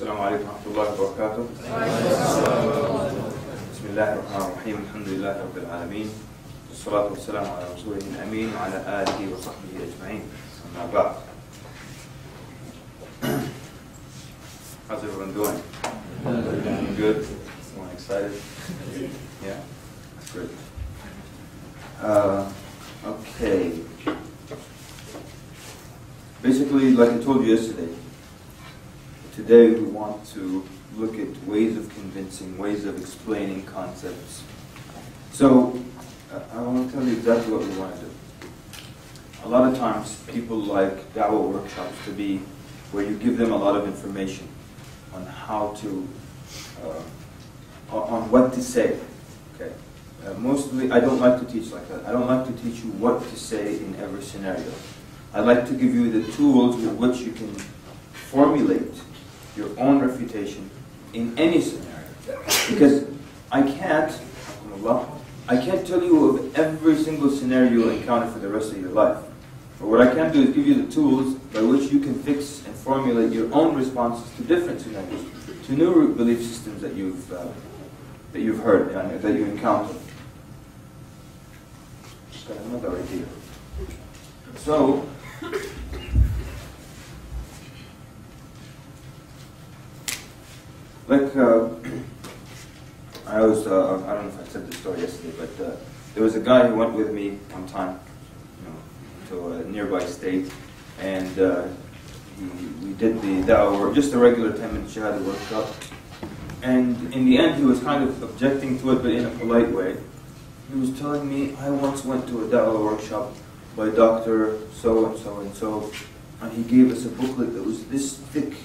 السلام عليكم ورحمة الله وبركاته. بسم الله الرحمن الرحيم. الحمد لله رب العالمين، والصلاة والسلام على رسوله الأمين وعلى آله وصحبه أجمعين. أما بعد. How's everyone doing? Good? Everyone excited? Yeah? That's great. Okay. Basically, like I told you yesterday, today we want to look at ways of convincing, ways of explaining concepts. So, I want to tell you exactly what we want to do. A lot of times, people like da'wah workshops to be where you give them a lot of information on how to, on what to say. Okay. Mostly, I don't like to teach like that. I don't like to teach you what to say in every scenario. I like to give you the tools with which you can formulate your own refutation in any scenario. Because I can't tell you of every single scenario you'll encounter for the rest of your life. But what I can do is give you the tools by which you can fix and formulate your own responses to different scenarios, to new belief systems that you've heard and that you encounter. Just got another idea. So, like, I don't know if I said this story yesterday, but there was a guy who went with me one time, to a nearby state, and we did the da'wah work, just a regular 10-minute Shahada workshop. And in the end, he was kind of objecting to it, but in a polite way. He was telling me, I once went to a da'wah workshop by Dr. So-and-so and so, and he gave us a booklet that was this thick,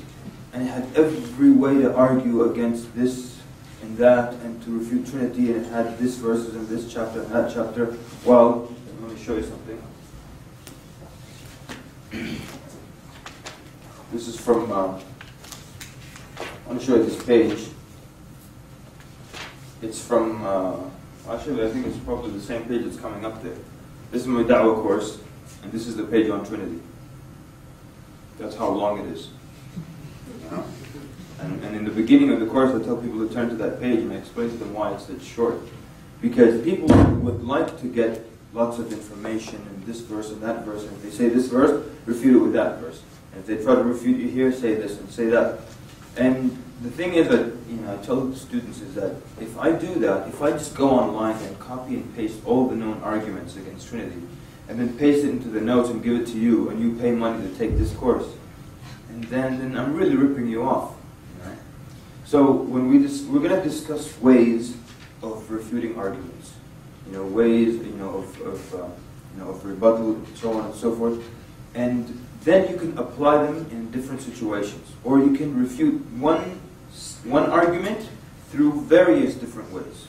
and it had every way to argue against this and that, and to refute Trinity, and it had this verses in this chapter and that chapter. Well, let me show you something. This is from, I want to show you this page. It's from, actually I think it's probably the same page that's coming up there. This is my da'wah course, and this is the page on Trinity. That's how long it is. And in the beginning of the course, I tell people to turn to that page, and I explain to them why it's that short. Because people would like to get lots of information in this verse and that verse, and if they say this verse, refute it with that verse. And if they try to refute you here, say this and say that. And the thing is that, I tell the students is that if I do that, if I just go online and copy and paste all the known arguments against Trinity, and then paste it into the notes and give it to you, and you pay money to take this course, and then I'm really ripping you off. Right? So when we're going to discuss ways of refuting arguments, ways, of rebuttal, so on and so forth, and then you can apply them in different situations, or you can refute one argument through various different ways.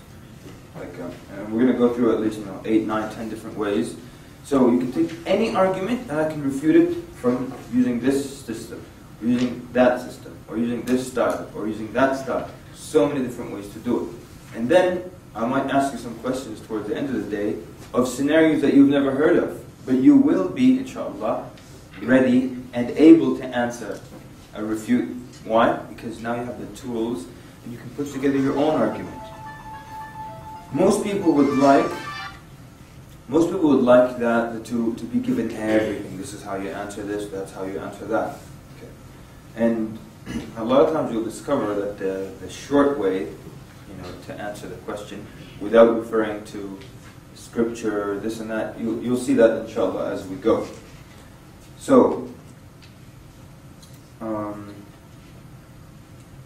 Like, and we're going to go through at least 8, 9, 10 different ways. So you can take any argument and I can refute it from using this system, or using that system, or using this style, or using that style. So many different ways to do it. And then I might ask you some questions towards the end of the day of scenarios that you've never heard of, but you will be, inshallah, ready and able to answer a refute. Why? Because now you have the tools and you can put together your own argument. Most people would like that to be given everything. This is how you answer this, that's how you answer that. Okay. And a lot of times you'll discover that the short way, to answer the question without referring to scripture, this and that, you'll see that inshallah as we go. So,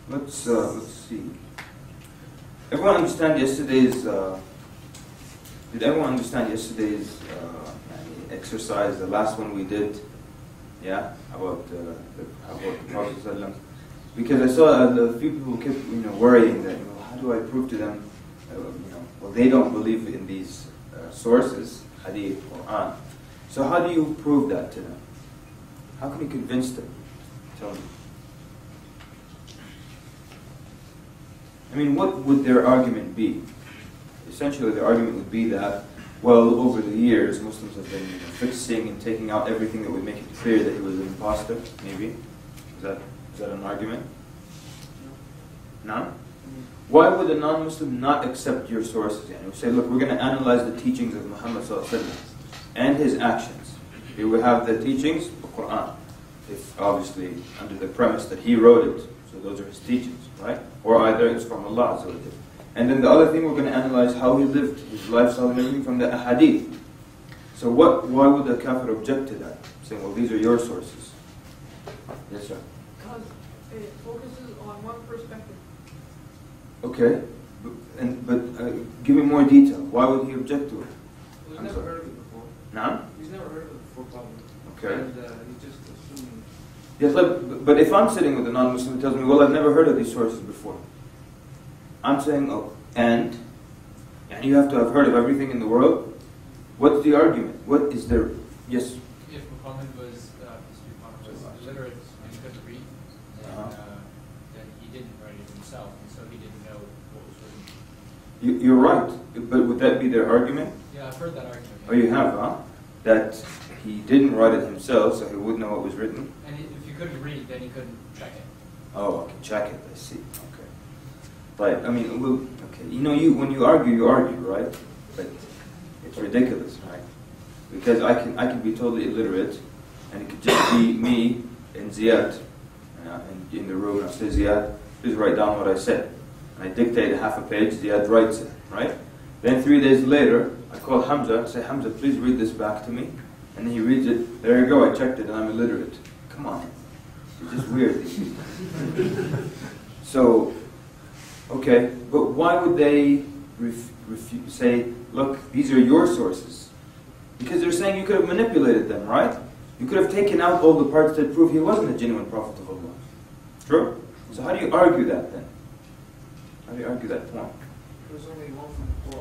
let's see. Everyone understand yesterday's? Did everyone understand yesterday's exercise? The last one we did, yeah, about the Prophet ﷺ. Because I saw a few people kept worrying that how do I prove to them? Well, they don't believe in these sources, Hadith, Quran. So how do you prove that to them? How can you convince them? Tell me. I mean, what would their argument be? Essentially, the argument would be that, well, over the years, Muslims have been fixing and taking out everything that would make it clear that he was an imposter, maybe. Is that an argument? No? Why would a non-Muslim not accept your sources? And we say, look, we're going to analyze the teachings of Muhammad and his actions. Here we have the teachings, the Quran. If obviously under the premise that he wrote it, so those are his teachings, right? Or either it's from Allah Azza wa Jalla. And then the other thing, we're going to analyze how he lived, his lifestyle and everything from the ahadith. So why would the kafir object to that? Saying, well, these are your sources. Yes, sir. Because it focuses on one perspective. Okay, but give me more detail. Why would he object to it? He's never heard of it before. No? He's never heard of it before, probably. Okay. And he's just assuming. Yes, but if I'm sitting with a non-Muslim who tells me, well, I've never heard of these sources before, I'm saying, oh, and you have to have heard of everything in the world. What's the argument? What is there? Yes? If Muhammad was illiterate and couldn't read, then he didn't write it himself, and so he didn't know what was written. You're right, but would that be their argument? Yeah, I've heard that argument. Oh, you have, huh? That he didn't write it himself, so he wouldn't know what was written? And if you couldn't read, then he couldn't check it. Oh, okay, check it, I see, okay. But, I mean, well, okay, when you argue, right? But it's ridiculous, right? Because I can be totally illiterate, and it could just be me and Ziyad in the room, and I say, Ziyad, please write down what I said. And I dictate half a page, Ziyad writes it, right? Then 3 days later, I call Hamza and say, Hamza, please read this back to me. And then he reads it, there you go, I checked it, and I'm illiterate. Come on. It's just weird. So, okay, but why would they say, look, these are your sources? Because they're saying you could have manipulated them, right? You could have taken out all the parts that prove he wasn't a genuine prophet of Allah. True? So how do you argue that then? How do you argue that point? There's only one from the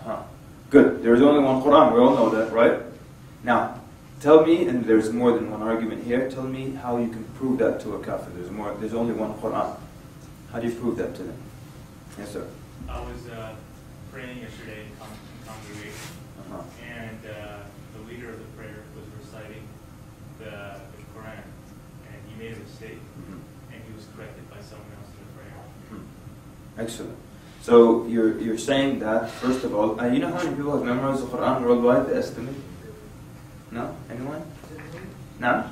Quran. Good. There's only one Quran. We all know that, right? Now, tell me, and there's more than one argument here, tell me how you can prove that to a kafir. There's only one Quran. How do you prove that to them? Yes, sir. I was praying yesterday in congregation, and the leader of the prayer was reciting the Quran, and he made a mistake, and he was corrected by someone else in the prayer. Excellent. So you're saying that, first of all, you know how many people have memorized the Quran worldwide, the estimate? No? Anyone? No?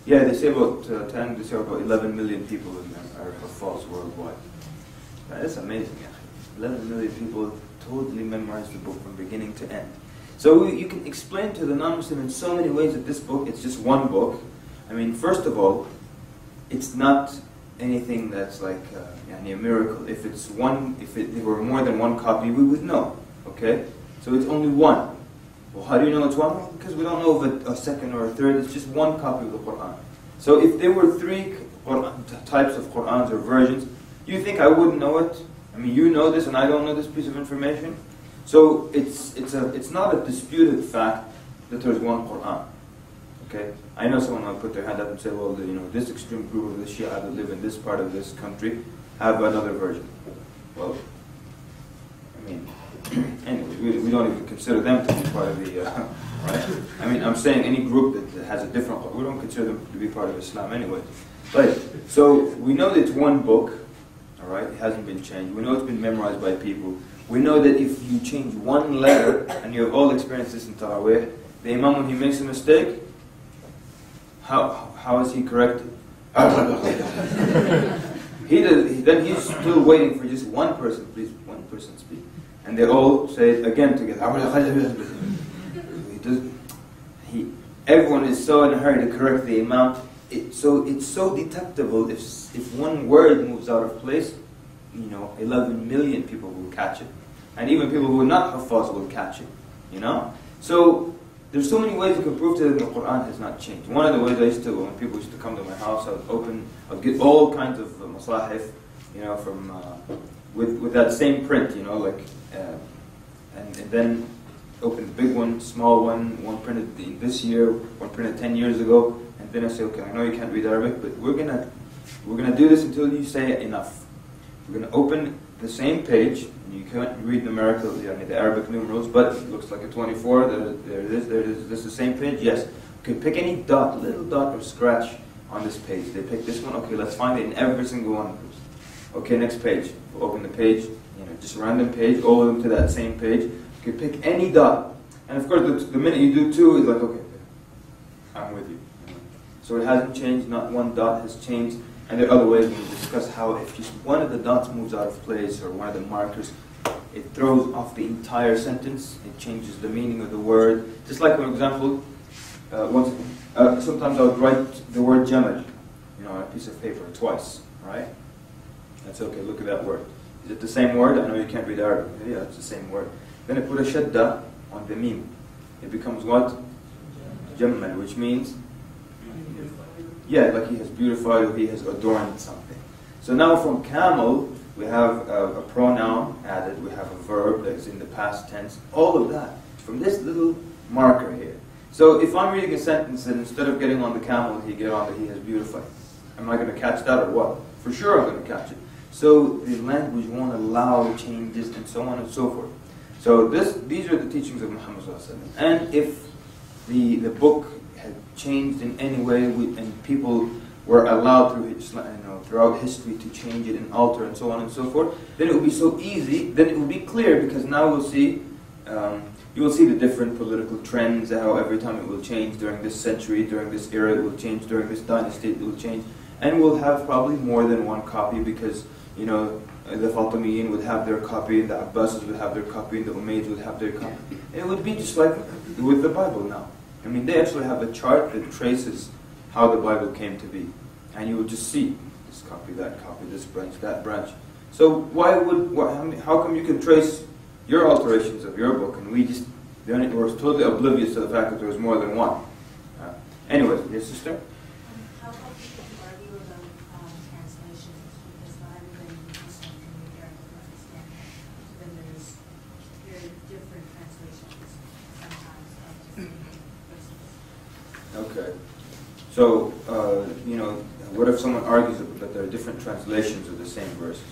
Yeah, they say about 10, they say about 11 million people are false worldwide. That's amazing, actually. 11 million people totally memorize the book from beginning to end. So you can explain to the non-Muslim in so many ways that this book, it's just one book. I mean, first of all, it's not anything that's like a miracle. If there were more than one copy, we would know. Okay? So it's only one. Well, how do you know it's one? Because we don't know if a second or a third. It's just one copy of the Quran. So if there were 3 types of Qurans or versions, you think I wouldn't know it? I mean, you know this and I don't know this piece of information? So it's not a disputed fact that there's one Quran. Okay? I know someone might put their hand up and say, well, this extreme group of the Shia that live in this part of this country have another version. Well, I mean, anyway, we don't even consider them to be part of the, right? I mean, I'm saying any group that has a different, we don't consider them to be part of Islam anyway. Right, so we know that it's one book, all right? It hasn't been changed. We know it's been memorized by people. We know that if you change one letter, and you have all experienced this in Taraweeh, the Imam, when he makes a mistake, how is he corrected? Then he's still waiting for just one person, please, one person speak. And they all say it again together. Everyone is so in a hurry to correct the Imam. It's so detectable if one word moves out of place, 11 million people will catch it. And even people who are not Haffaz will catch it, So there's so many ways you can prove to them the Quran has not changed. One of the ways when people used to come to my house, I'd get all kinds of masahif, with that same print, and then open the big one, small one printed this year, one printed 10 years ago, and then I say, okay, I know you can't read Arabic, but we're gonna do this until you say enough. We're gonna open the same page, and you can't read numerically, the Arabic numerals, but it looks like a 24, there it is, this is the same page, yes. Okay, pick any little dot or scratch on this page. They pick this one, okay, let's find it in every single one of those. Okay, next page. We'll open the page, just a random page, all of them to that same page. You can pick any dot. And of course, the minute you do 2, it's like, okay, I'm with you. So it hasn't changed, not one dot has changed. And there are other ways we can discuss how if just one of the dots moves out of place or one of the markers, it throws off the entire sentence. It changes the meaning of the word. Just like, for example, sometimes I would write the word jamal, on a piece of paper twice, right? That's okay, look at that word. Is it the same word? I know you can't read Arabic. Yeah, it's the same word. Then I put a shadda on the mim. It becomes what? Jamal, which means? Yeah, like he has beautified or he has adorned something. So now from camel, we have a pronoun added, we have a verb that's in the past tense, all of that from this little marker here. So if I'm reading a sentence and instead of getting on the camel, he has beautified, am I going to catch that or what? For sure I'm going to catch it. So the language won't allow changes and so on and so forth. So these are the teachings of Muhammad sallallahu alaihi wasallam. And if the book had changed in any way and people were allowed throughout history to change it and alter and so on and so forth, then it would be so easy, then it would be clear because now we'll see, you will see the different political trends, how every time it will change during this century, during this era, it will change, during this dynasty it will change. And we'll have probably more than one copy because, the Fatimiyin would have their copy, the Abbasids would have their copy, and the Umayyads would have their copy. And it would be just like with the Bible now. I mean, they actually have a chart that traces how the Bible came to be. And you would just see this copy, this branch, that branch. So how come you can trace your alterations of your book and we're totally oblivious to the fact that there was more than one? Anyways, yes, sister? How about people who argue about translations? Because not everybody uses them can read Arabic or understand them. Then there's very different translations sometimes of different verses. Okay. So, what if someone argues that there are different translations of the same verses?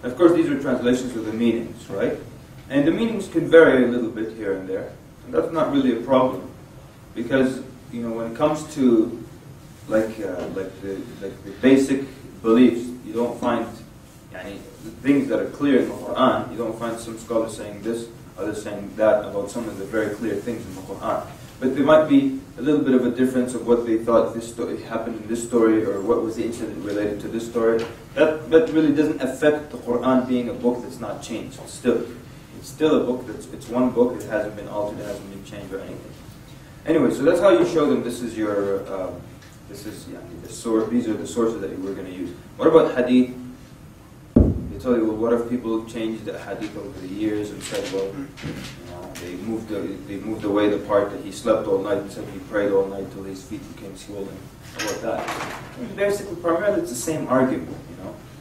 Of course, these are translations of the meanings, right? And the meanings can vary a little bit here and there. And that's not really a problem. Because, when it comes to the basic beliefs, you don't find the things that are clear in the Quran. You don't find some scholars saying this, others saying that about some of the very clear things in the Quran. But there might be a little bit of a difference of what they thought this story happened in this story, or what was the incident related to this story. That really doesn't affect the Quran being a book that's not changed. It's still a book it's one book. It hasn't been altered, it hasn't been changed or anything. Anyway, so that's how you show them. This is your the source. These are the sources that we're going to use. What about hadith? They tell you, well, what if people changed the hadith over the years and said, well, they moved away the part that he slept all night and said he prayed all night till his feet became swollen. How about that? Basically, primarily it's the same argument,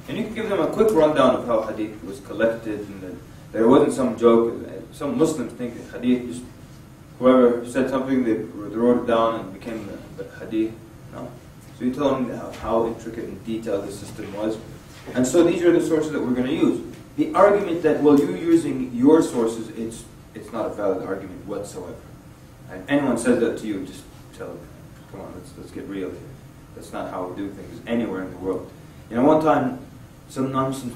And you can give them a quick rundown of how hadith was collected and that there wasn't some joke. Some Muslims think that hadith just whoever said something, they wrote it down and it became the hadith. No. So you tell them how intricate and detailed the system was. And so these are the sources that we're going to use. The argument that, well, you're using your sources, it's not a valid argument whatsoever. And anyone says that to you, just tell them, come on, let's get real here. That's not how we do things anywhere in the world. One time, some non-Muslim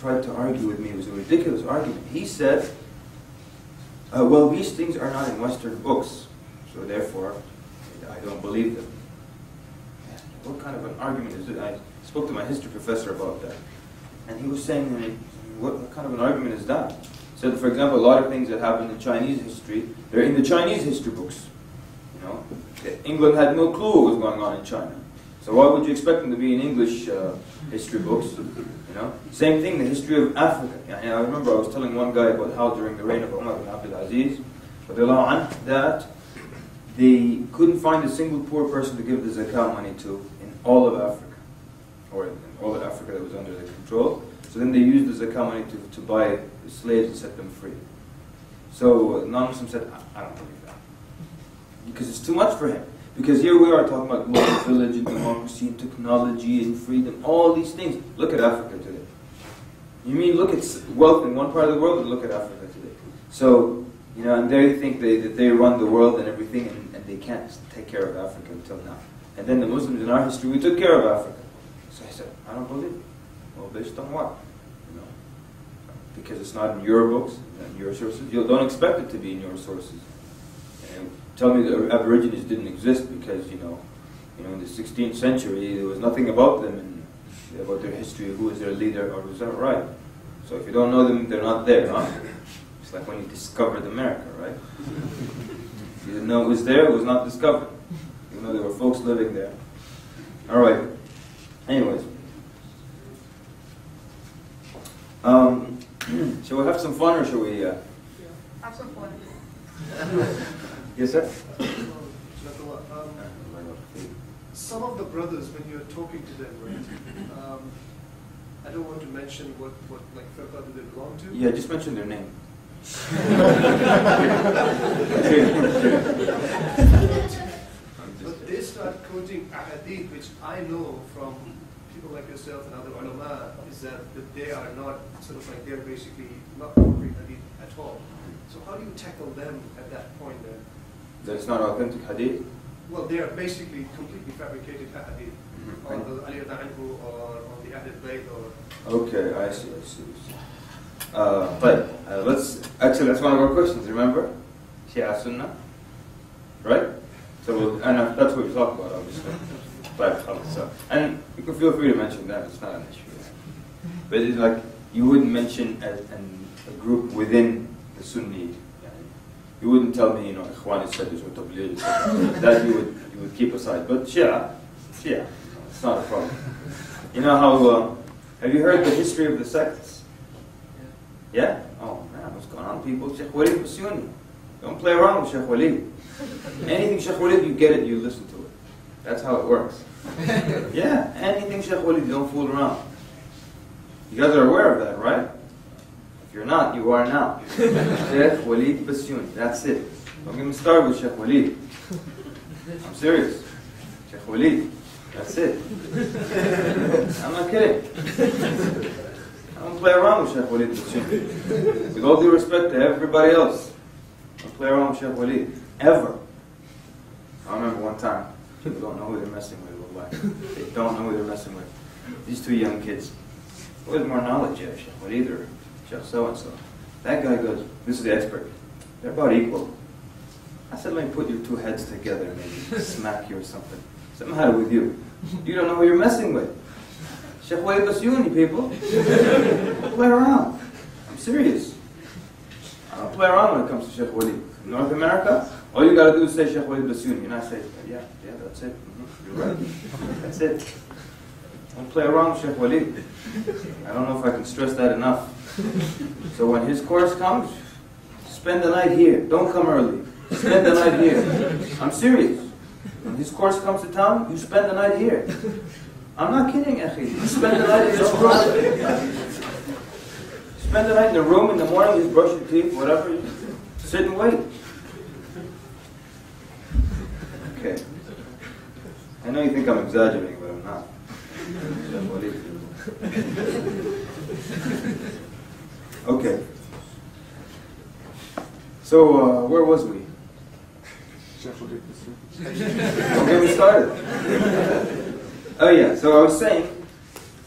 tried to argue with me. It was a ridiculous argument. He said, well, these things are not in Western books, so therefore, I don't believe them. What kind of an argument is it? I spoke to my history professor about that. And he was saying, what kind of an argument is that? He said, for example, a lot of things that happened in Chinese history, they're in the Chinese history books. England had no clue what was going on in China. So why would you expect them to be in English history books? Same thing, the history of Africa. I remember I was telling one guy about how during the reign of Umar bin Abdul Aziz, that they couldn't find a single poor person to give the zakah money to in all of Africa, or in all of Africa that was under their control. So then they used the zakah money to buy slaves and set them free. So non-Muslim said, I don't believe that. Because it's too much for him. Because here we are talking about multi-village and democracy and technology and freedom, all these things. Look at Africa today. You mean look at wealth in one part of the world and look at Africa today. So, and they think that they run the world and everything and they can't take care of Africa until now. And then the Muslims in our history, we took care of Africa. So I said, I don't believe it. Well, based on what? You know, because it's not in your books, in your sources. You don't expect it to be in your sources. And tell me the Aborigines didn't exist because in the 16th century there was nothing about them and about their history, who was their leader, or was that right? So if you don't know them, they're not there, huh? It's like when you discovered America, right? You didn't know it was there, it was not discovered. Even though there were folks living there. All right. Anyways. Shall we have some fun or shall we... Have some fun. Yes, sir? Some of the brothers, when you're talking to them, right? I don't want to mention what like firqa do they belong to. Yeah, just mention their name. But they start quoting ahadith, which I know from people like yourself and other ulama, is that they are not sort of like, they're basically not quoting hadith at all. So how do you tackle them at that point then? That it's not authentic hadith? Well, they are basically completely fabricated hadith on the Ali Anhu or on the Ahlul Bayt or... Okay, I see. But actually that's one of our questions, remember? Shia Sunnah, right? So that's what we talk about, obviously. And you can feel free to mention that, it's not an issue. But it's like, you wouldn't mention a group within the Sunni. You wouldn't tell me, Ikhwan Sadis or Tabligh, that you would keep aside. But Shia, it's not a problem. You know how, have you heard the history of the sects? Yeah? Oh man, what's going on, people? Sheikh Walid was Sunni. Don't play around with Sheikh Walid. Anything Sheikh Walid, you get it, you listen to it. That's how it works. Yeah, anything Sheikh Walid, you don't fool around. You guys are aware of that, right? If you're not, you are now. Sheikh Walid Basuni, that's it. Don't get me started with Sheikh Walid. I'm serious. Sheikh Walid, that's it. I'm not kidding. I don't play around with Sheikh Walid Basuni. With all due respect to everybody else, I don't play around with Sheikh Walid. Ever. I remember one time, people don't know who they're messing with. They don't know who they're messing with. These two young kids. Who has more knowledge, Sheikh Walid or Sheikh so-and-so? That guy goes, this is the expert. They're about equal. I said, let me put your two heads together and maybe smack you or something. Something had it with you. You don't know who you're messing with. Sheikh Walid Basuni, people. Don't play around. I'm serious. I don't play around when it comes to Sheikh Walid. In North America, all you gotta do is say Sheikh Walid Basuni. And I say, yeah, that's it. You're right. That's it. Don't play around with Sheikh Walid. I don't know if I can stress that enough. So when his course comes, spend the night here. Don't come early. Spend the night here. I'm serious. When his course comes to town, you spend the night here. I'm not kidding, Akhi. You spend the night in this room. Spend the night in the room in the morning, you brush your teeth, whatever. You sit and wait. Okay. I know you think I'm exaggerating, but I'm not. Okay. So, where was we? Don't get me started. Oh yeah, so I was saying,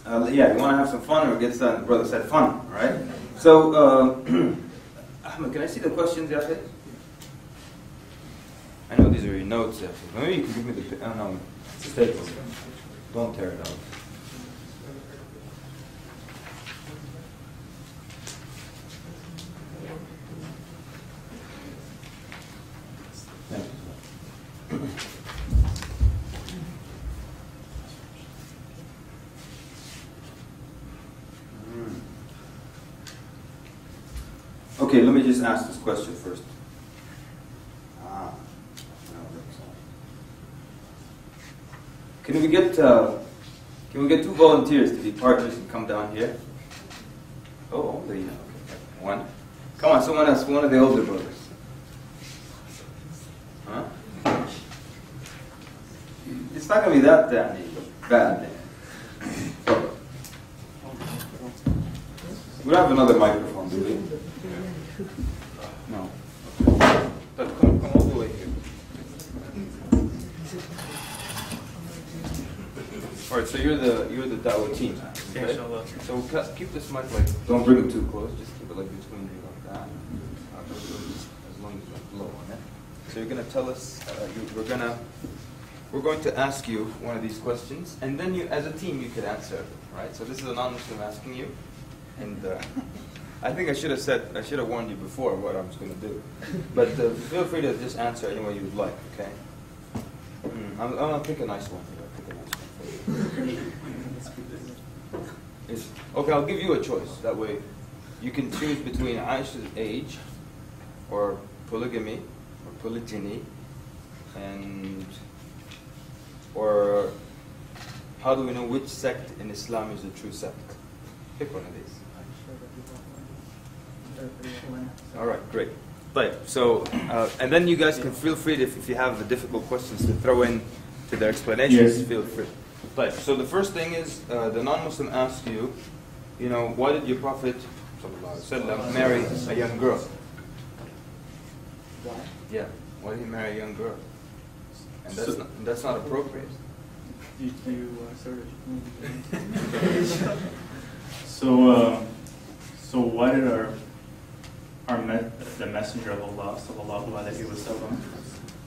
you want to have some fun or get started? The brother said fun, alright? So, Ahmed, can I see the questions, Yahya? I know these are your notes, Yahya. Maybe you can give me the, I don't know, it's a staple. Don't tear it out. Thank you. Okay, let me just ask this question first. Can we get two volunteers to be partners and come down here? Oh, only one. Come on, someone else, one of the older brothers. Huh? It's not going to be that bad. We don't have another microphone, do we? No. But come all the way here. All right, so you're the Dawah team. Okay? Inshallah. So keep this mic like, don't bring it too close, just keep it like between you like that. As long as it's low on it. So you're going to tell us, we're going to ask you one of these questions, and then you, as a team, you could answer, right? So this is a non-Muslim asking you, and I think I should have warned you before what I was going to do. But feel free to just answer any way you would like, okay? I'm going to pick a nice one. Okay, I'll give you a choice. That way, you can choose between Aisha's age, or polygamy, or polygyny, or how do we know which sect in Islam is the true sect? Pick one of these. All right, great. Right. So, and then you guys can feel free to, if you have difficult questions to throw in to their explanations. Yes. Feel free. Right. So the first thing is the non-Muslim asks you, why did your Prophet ﷺ marry a young girl? Why? Yeah. Why did he marry a young girl? And that's not appropriate. So why did the Messenger of Allah sallallahu alaihi wasallam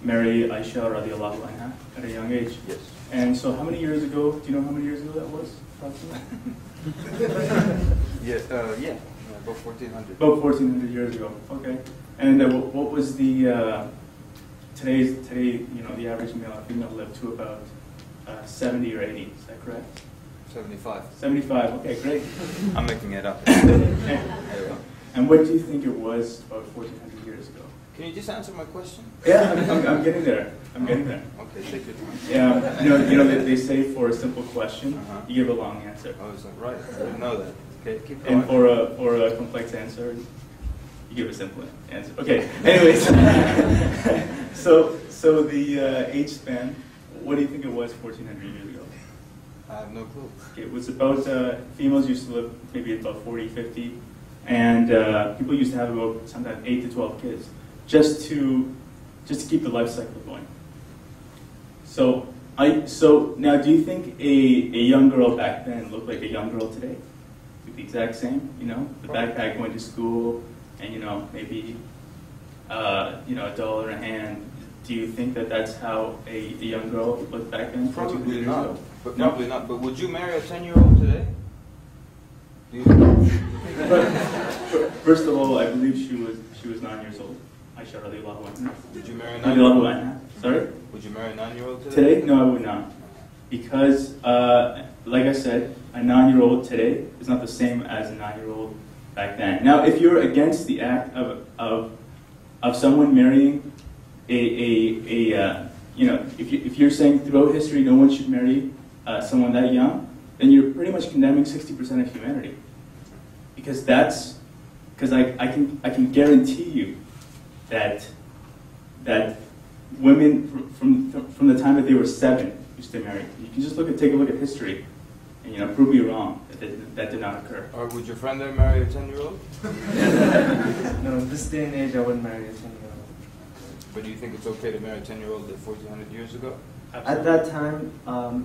marry Aisha radiallahu anha at a young age? Yes. And so how many years ago? Do you know how many years ago that was? Yeah, about 1400. About 1400 years ago. Okay. And what was the today? The average male or female lived to about 70 or 80. Is that correct? 75. 75. Okay, great. I'm making it up. And what do you think it was about 1400 years ago? Can you just answer my question? Yeah, I'm getting there. I'm getting there. Okay, take your time. Yeah, they say for a simple question, you give a long answer. Oh, is that right? I didn't know that. Okay, keep going. And for a complex answer, you give a simple answer. Okay. Anyways, so the age span. What do you think it was 1400 years ago? I have no clue. Okay, it was about females used to live maybe about 40, 50, and people used to have about sometimes 8 to 12 kids, just to keep the life cycle going. So now, do you think a young girl back then looked like a young girl today? The exact same, the backpack going to school, and maybe a dollar in hand. Do you think that that's how a young girl looked back then? Probably years not. ago? But No? probably not. But would you marry a 10-year-old today? Do you First of all, I believe she was 9 years old. Aisha radiallahu anha. Would you marry a Radiallahu 9-year-old? anha. Sorry? Would you marry a 9-year-old today? Today? No, I would not. Because, like I said, a 9-year-old today is not the same as a 9-year-old back then. Now, if you're against the act of someone marrying if you're saying throughout history no one should marry someone that young, then you're pretty much condemning 60% of humanity. Because I can guarantee you that women from the time that they were 7 used to marry. You can just take a look at history, and prove me wrong that did not occur. Or would your friend there marry a 10-year-old? No, in this day and age, I wouldn't marry a 10-year-old. But do you think it's okay to marry a 10-year-old 1400 years ago? At that time,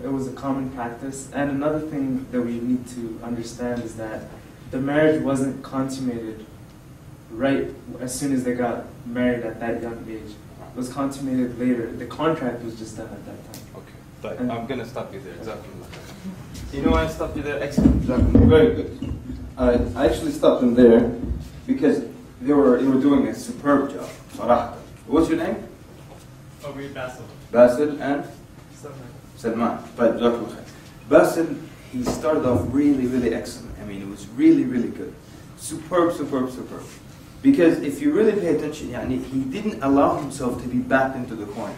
it was a common practice. And another thing that we need to understand is that the marriage wasn't consummated right as soon as they got married at that young age. It was consummated later. The contract was just done at that time. Okay. But I'm going to stop you there. Exactly. You know why I stopped you there? Excellent. Exactly. Very good. I actually stopped them there because they were doing a superb job. Sarah. What's your name? Basil. Basil and? Salman. But Basil, he started off really, really excellent. I mean, it was really, really good. Superb. Because if you really pay attention, he didn't allow himself to be backed into the corner.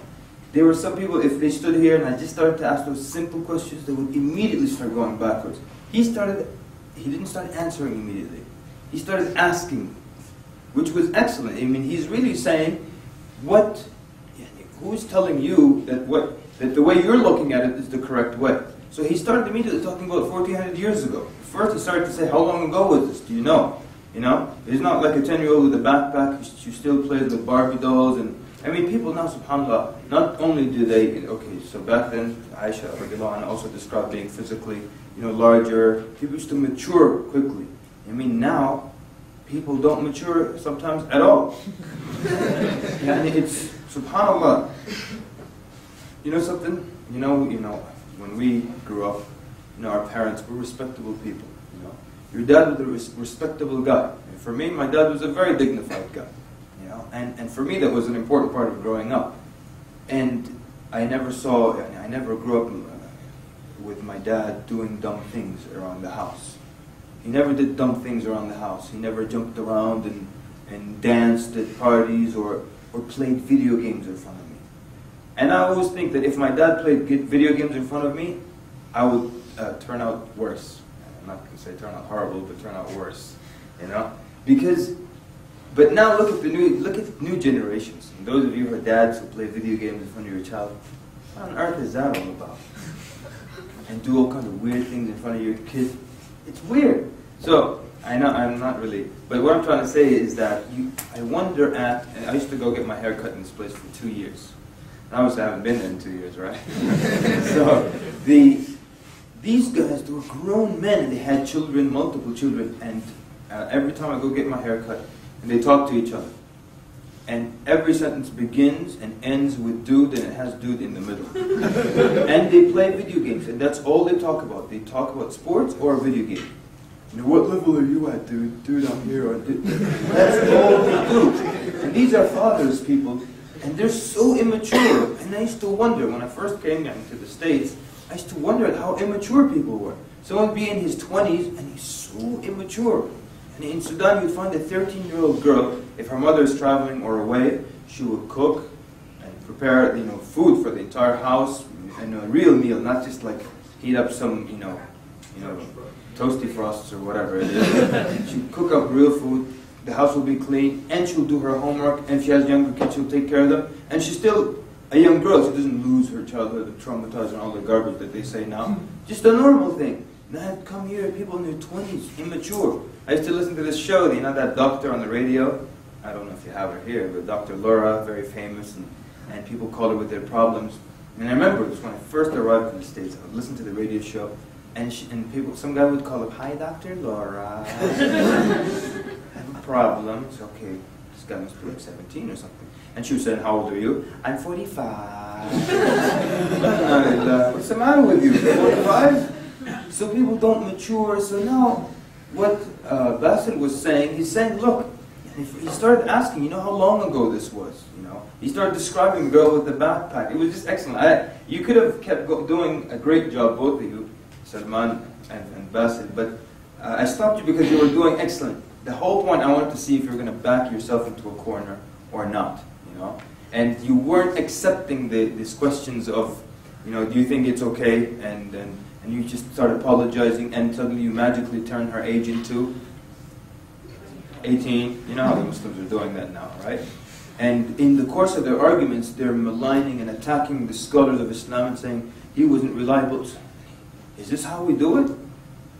There were some people, if they stood here and I just started to ask those simple questions, they would immediately start going backwards. He didn't start answering immediately. He started asking, which was excellent. I mean, he's really saying, who's telling you that the way you're looking at it is the correct way? So he started immediately talking about 1400 years ago. First he started to say, how long ago was this? Do you know? He's not like a 10-year-old with a backpack who still plays with Barbie dolls. And I mean, people now, subhanAllah, not only do they, so back then, Aisha also described being physically larger. People used to mature quickly. I mean, now people don't mature sometimes at all. And it's subhanallah. You know something? When we grew up, our parents were respectable people. Your dad was a respectable guy. And for me, my dad was a very dignified guy. And for me, that was an important part of growing up. And I never grew up with my dad doing dumb things around the house. He never did dumb things around the house. He never jumped around and danced at parties or played video games in front of me. And I always think that if my dad played video games in front of me, I would turn out worse. I'm not going to say turn out horrible, but turn out worse. But now look at new generations. And those of you who are dads who play video games in front of your child, what on earth is that all about? And do all kinds of weird things in front of your kid. It's weird. So, I know I'm not really, but what I'm trying to say is that I used to go get my hair cut in this place for 2 years. And obviously I haven't been there in 2 years, right? So, these guys, they were grown men, and they had children, multiple children, and every time I go get my hair cut, and they talk to each other. And every sentence begins and ends with dude, and it has dude in the middle. And they play video games, and that's all they talk about. They talk about sports or video game. What level are you at, dude? Dude, I'm here. That's all they do. And these are fathers, people, and they're so immature. And I used to wonder, when I first came into the States, I used to wonder at how immature people were. Someone would be in his 20s, and he's so immature. And in Sudan, you'd find a 13-year-old girl, if her mother is traveling or away, she would cook and prepare, food for the entire house, and a real meal, not just like heat up some, toasty frosts or whatever it is. She'd cook up real food. The house will be clean, and she'll do her homework. And if she has younger kids, she'll take care of them. And she's still a young girl. She doesn't lose her childhood and traumatized and all the garbage that they say now. Just a normal thing. Now I'd come here, people in their 20s, immature. I used to listen to this show, that doctor on the radio. I don't know if you have her here, but Dr. Laura, very famous, and people call her with their problems. And I remember this when I first arrived in the States. I would listen to the radio show, and some guy would call up, "Hi, Dr. Laura. I have a problem." It's okay. This guy must be like 17 or something. And she was saying, "How old are you?" "I'm 45. What's the matter with you? 45? So people don't mature. So now, what Bassett was saying, he's saying, look, and he started asking, how long ago this was? He started describing the girl with the backpack. It was just excellent. You could have kept doing a great job, both of you, Salman and Bassett, but I stopped you because you were doing excellent. The whole point, I wanted to see if you were going to back yourself into a corner or not, And you weren't accepting these questions of, do you think it's okay? And you just start apologizing, and suddenly you magically turn her age into 18. You know how the Muslims are doing that now, right? And in the course of their arguments, they're maligning and attacking the scholars of Islam and saying, he wasn't reliable. Is this how we do it?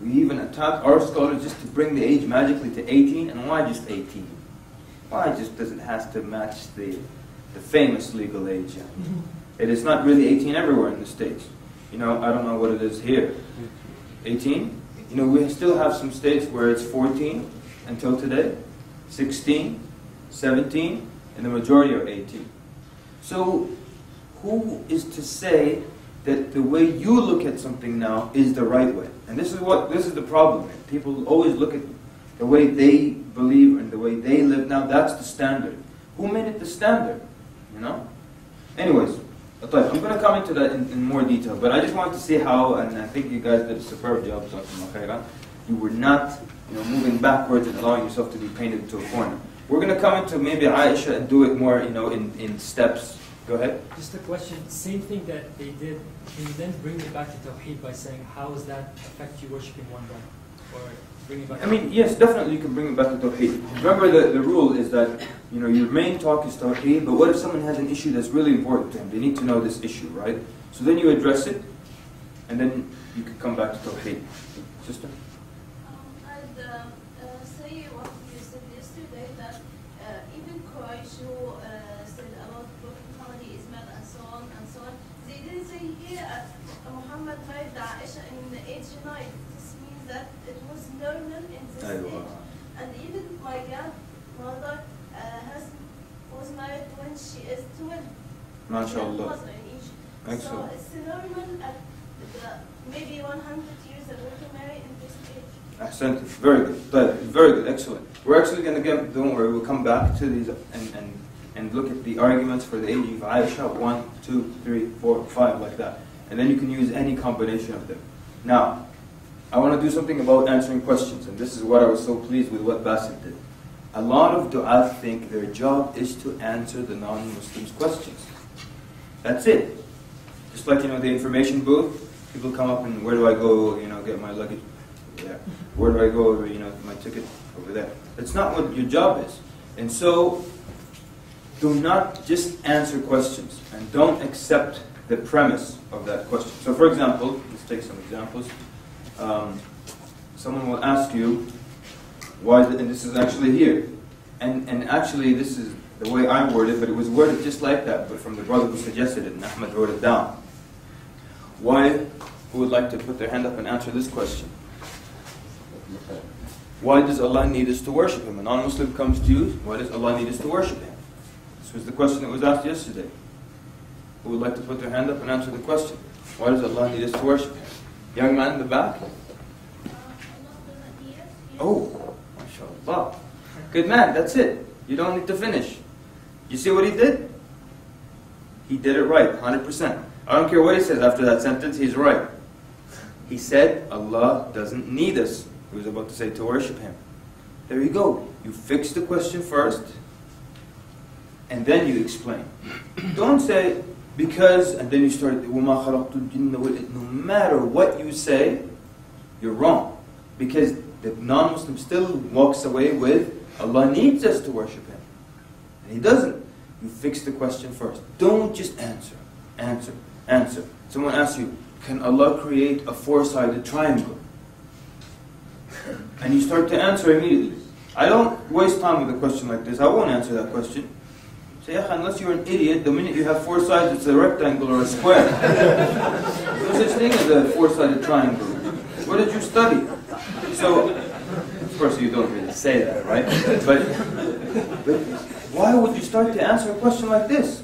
We even attack our scholars just to bring the age magically to 18? And why just 18? Why just does it have to match the famous legal age? It is not really 18 everywhere in the States. I don't know what it is here. 18? We still have some states where it's 14 until today, 16, 17, and the majority are 18. So who is to say that the way you look at something now is the right way? And this is the problem. People always look at the way they believe and the way they live now. That's the standard. Who made it the standard? Anyways, I'm going to come into that in more detail, but I just wanted to see how, and I think you guys did a superb job, you were not moving backwards and allowing yourself to be painted into a corner. We're going to come into maybe Aisha and do it more in steps. Go ahead. Just a question, same thing that they did, can you then bring it back to Tawheed by saying, how does that affect you worshipping one God? Or bring it back to yes, definitely you can bring it back to Tawheed. Remember the rule is that, your main talk is Tawheed, but what if someone has an issue that's really important to them? They need to know this issue, right? So then you address it, and then you can come back to Tawheed. Sister? I'd say what you said yesterday, that even Quraysh who said about Prophet Muhammad is mad and so on, they didn't say here Muhammad married Aisha in the age 9. This means that it was normal in this age. And even my grandmother was married when she is 12. MashaAllah. In Egypt. Excellent. So it's normal at maybe 100 years ago to marry in this age. Ahsant. Very good. Very good. Excellent. We're actually going to get, don't worry, we'll come back to these and look at the arguments for the age of Aisha, 1, 2, 3, 4, 5, like that. And then you can use any combination of them. Now, I want to do something about answering questions, and this is what I was so pleased with what Basit did. A lot of du'at think their job is to answer the non-Muslims' questions. That's it. Just like, the information booth, people come up and where do I go, get my luggage? Yeah. Where do I go, my ticket over there? That's not what your job is. And so, do not just answer questions and don't accept the premise of that question. So for example, let's take some examples. Someone will ask you, why, and this is actually here. And actually this is the way I worded it, but it was worded just like that, but from the brother who suggested it, and Ahmed wrote it down. Why, who would like to put their hand up and answer this question? Why does Allah need us to worship Him? A non-Muslim comes to you, why does Allah need us to worship Him? This was the question that was asked yesterday. Who would like to put their hand up and answer the question? Why does Allah need us to worship Him? Young man in the back? Oh, mashallah. Good man, that's it. You don't need to finish. You see what he did? He did it right, 100%. I don't care what he says after that sentence, he's right. He said, Allah doesn't need us. He was about to say to worship Him. There you go. You fix the question first, and then you explain. Don't say, because, and then you start, وَمَا خَلَقْتُ الْجِنَّ وَالْإِنسَ. No matter what you say, you're wrong. Because the non-Muslim still walks away with, Allah needs us to worship Him. And He doesn't. You fix the question first. Don't just answer. Answer. Answer. Someone asks you, can Allah create a four-sided triangle? And you start to answer immediately. I don't waste time with a question like this. I won't answer that question. Say, unless you're an idiot, the minute you have four sides, it's a rectangle or a square. There's no such thing as a four-sided triangle. What did you study? So, of course you don't really say that, right? But why would you start to answer a question like this?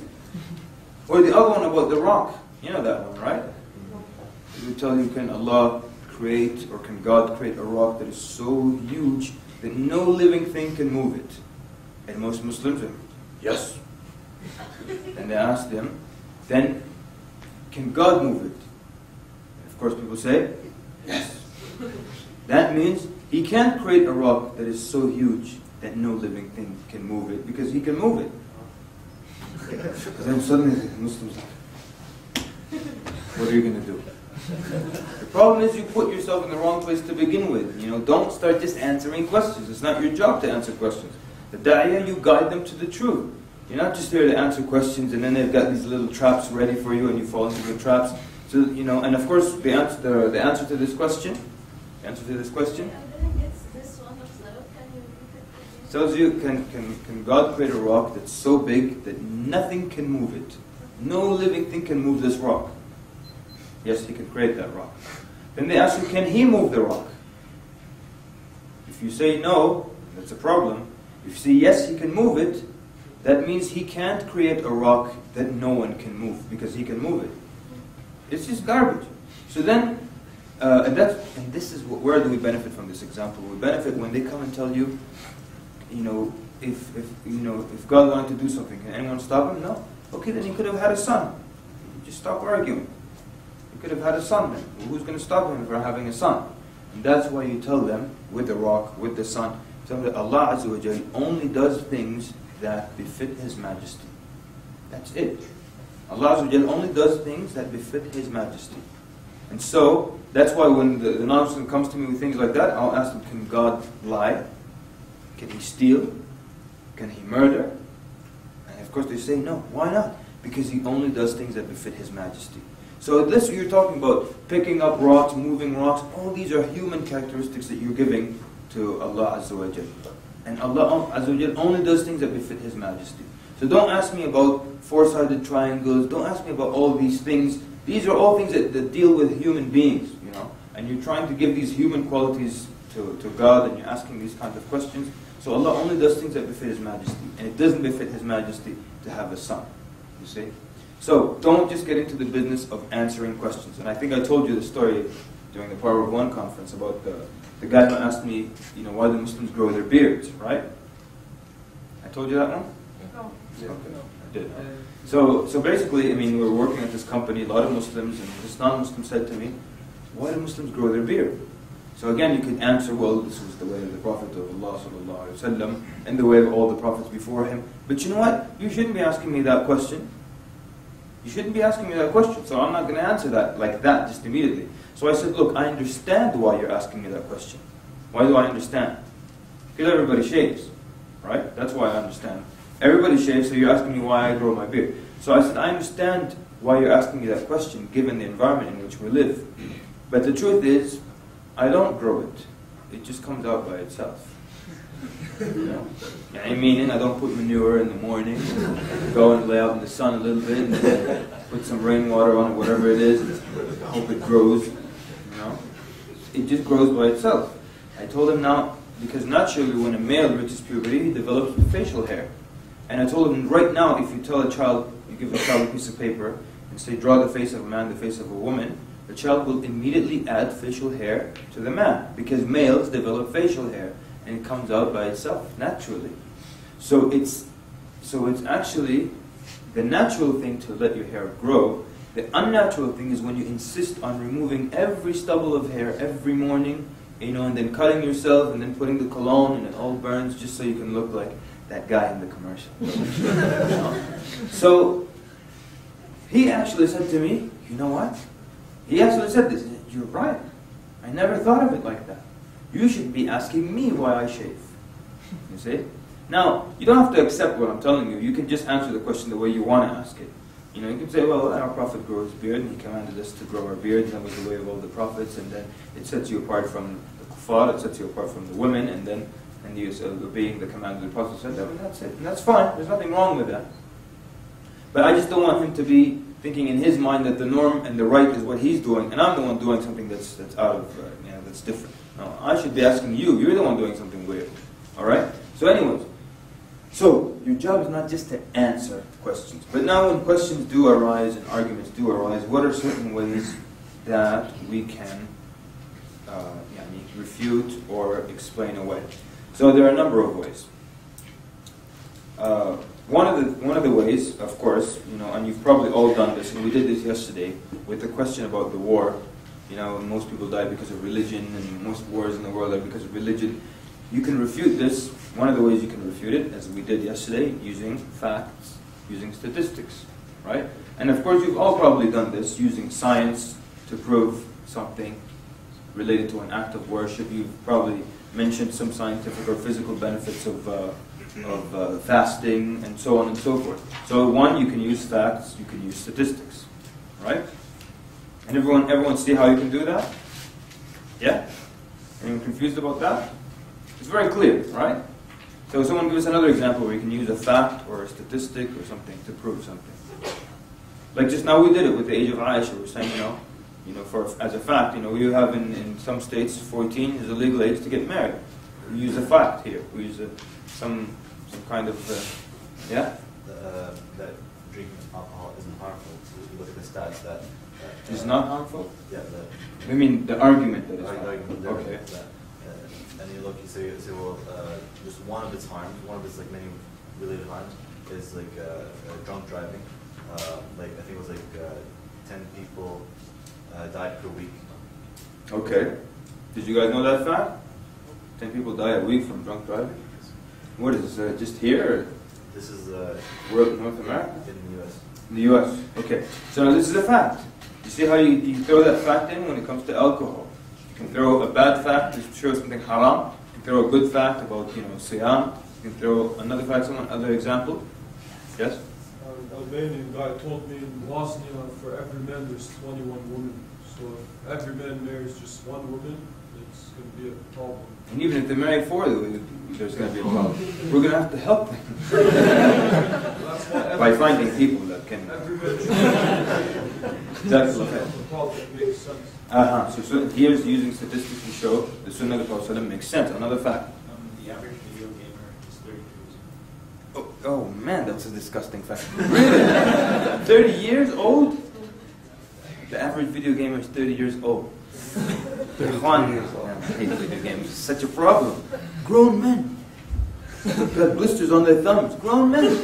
Or the other one about the rock. You know that one, right? It would tell you, can Allah create, or can God create a rock that is so huge that no living thing can move it? And most Muslims are, yes. And they ask them, then can God move it? And of course people say, yes. That means He can't create a rock that is so huge that no living thing can move it, because He can move it. Then suddenly the Muslims are like, what are you going to do? The problem is you put yourself in the wrong place to begin with. Don't start just answering questions. It's not your job to answer questions. The da'iyah, you guide them to the truth. You're not just there to answer questions and then they've got these little traps ready for you and you fall into the traps. So, and of course the answer to this question, I didn't get this one of the, can you repeat it? Tells you, can God create a rock that's so big that nothing can move it? No living thing can move this rock. Yes, He can create that rock. Then they ask you, can He move the rock? If you say no, that's a problem. If you say yes, He can move it, that means He can't create a rock that no one can move, because He can move it. It's just garbage. So then, and this is where do we benefit from this example? We benefit when they come and tell you, if God wanted to do something, can anyone stop Him? No. Okay, then He could have had a son. Just stop arguing. He could have had a son then. Well, who's going to stop Him from having a son? And that's why you tell them, with the rock, with the sun, tell them that Allah Azza wa Jal only does things that befit His majesty. That's it. Allah Azza wa Jal only does things that befit His majesty. And so, that's why when the non-Muslim comes to me with things like that, I'll ask them, can God lie? Can He steal? Can He murder? And of course they say no. Why not? Because He only does things that befit His majesty. So this you're talking about, picking up rocks, moving rocks, all these are human characteristics that you're giving to Allah Azza wa Jal. And Allah Azza wa Jal only does things that befit His majesty. So don't ask me about four-sided triangles. Don't ask me about all these things. These are all things that deal with human beings, you know. And you're trying to give these human qualities to God, and you're asking these kinds of questions. So Allah only does things that befit His Majesty. And it doesn't befit His Majesty to have a son, you see. So don't just get into the business of answering questions. And I think I told you the story during the Power of One conference about the guy who asked me, you know, why the Muslims grow their beards, right? I told you that one? No. Okay, I did. So basically, I mean, we were working at this company, a lot of Muslims, and this non-Muslim said to me, why do Muslims grow their beard? So again, you could answer, well, this was the way of the Prophet of Allah sallallahu alaihi wasallam, and the way of all the prophets before him. But you know what? You shouldn't be asking me that question. You shouldn't be asking me that question. So I'm not going to answer that like that just immediately. So I said, look, I understand why you're asking me that question. Why do I understand? Because everybody shaves, right? That's why I understand. Everybody shaves, so you're asking me why I grow my beard. So I said, I understand why you're asking me that question, given the environment in which we live. But the truth is, I don't grow it. It just comes out by itself. You know? I mean, I don't put manure in the morning, go and lay out in the sun a little bit, and then put some rainwater on it, whatever it is, I hope it grows. You know? It just grows by itself. I told him now, because naturally when a male reaches puberty, he develops facial hair. And I told him, right now, if you tell a child, you give a child a piece of paper, and say, draw the face of a man, the face of a woman, the child will immediately add facial hair to the man, because males develop facial hair, and it comes out by itself, naturally. So it's actually the natural thing to let your hair grow. The unnatural thing is when you insist on removing every stubble of hair every morning, you know, and then cutting yourself, and then putting the cologne, and it all burns just so you can look like that guy in the commercial. You know? So he actually said to me, you know what? He actually said this, you're right. I never thought of it like that. You should be asking me why I shave. You see? Now, you don't have to accept what I'm telling you. You can just answer the question the way you want to ask it. You know, you can say, well, our Prophet grew his beard, and he commanded us to grow our beard, and that was the way of all the prophets, and then it sets you apart from the kuffar, it sets you apart from the women, and then you obeying the command of the Prophet said that, and that's it. And that's fine. There's nothing wrong with that. But I just don't want him to be thinking in his mind that the norm and the right is what he's doing, and I'm the one doing something that's out of, you know, that's different. No, I should be asking you. You're the one doing something weird. All right? So anyways, so your job is not just to answer questions. But now when questions do arise and arguments do arise, what are certain ways that we can refute or explain away? So there are a number of ways. One of the ways, of course, you know, and you've probably all done this, and we did this yesterday with the question about the war. You know, most people die because of religion, and most wars in the world are because of religion. You can refute this. One of the ways you can refute it, as we did yesterday, using facts, using statistics, right? And of course, you've all probably done this, using science to prove something related to an act of worship. You've probably mentioned some scientific or physical benefits of fasting, and so on and so forth. So one, you can use facts, you can use statistics, right? And everyone see how you can do that? Yeah? Anyone confused about that? It's very clear, right? So someone give us another example where you can use a fact or a statistic or something to prove something. Like just now we did it with the age of Aisha. We're saying, as a fact, we have in some states 14 is a legal age to get married. We use a fact here. We use some kind of, that drinking alcohol isn't harmful. So if you look at the stats that it's not harmful? Yeah. I mean the argument that it's harmful. Okay. And you look, you say, well, just one of its harms, one of its like many related harms, is like drunk driving. Like I think it was like 10 people died per week. Okay. Did you guys know that fact? 10 people die a week from drunk driving. What is this? Just here? Or? This is World North America? In the U.S. In the U.S. Okay. So now this is a fact. You see how you throw that fact in when it comes to alcohol. You can throw a bad fact to show something haram. You can throw a good fact about siyam. You can throw another fact, another example. Yes? An Albanian guy told me in Bosnia for every man there's 21 women. So if every man marries just one woman, it's going to be a problem. And even if they marry 4, there's going to be a problem. We're going to have to help them by finding people that can. That makes sense. So here's using statistics to show the Sunnah of the Prophet makes sense. Another fact. The average video gamer is 30 years old. Oh man, that's a disgusting fact. Really? 30 years old? The average video gamer is 30 years old. Ikhwan, I hate video games. It's such a problem. Grown men. Got blisters on their thumbs. Grown men.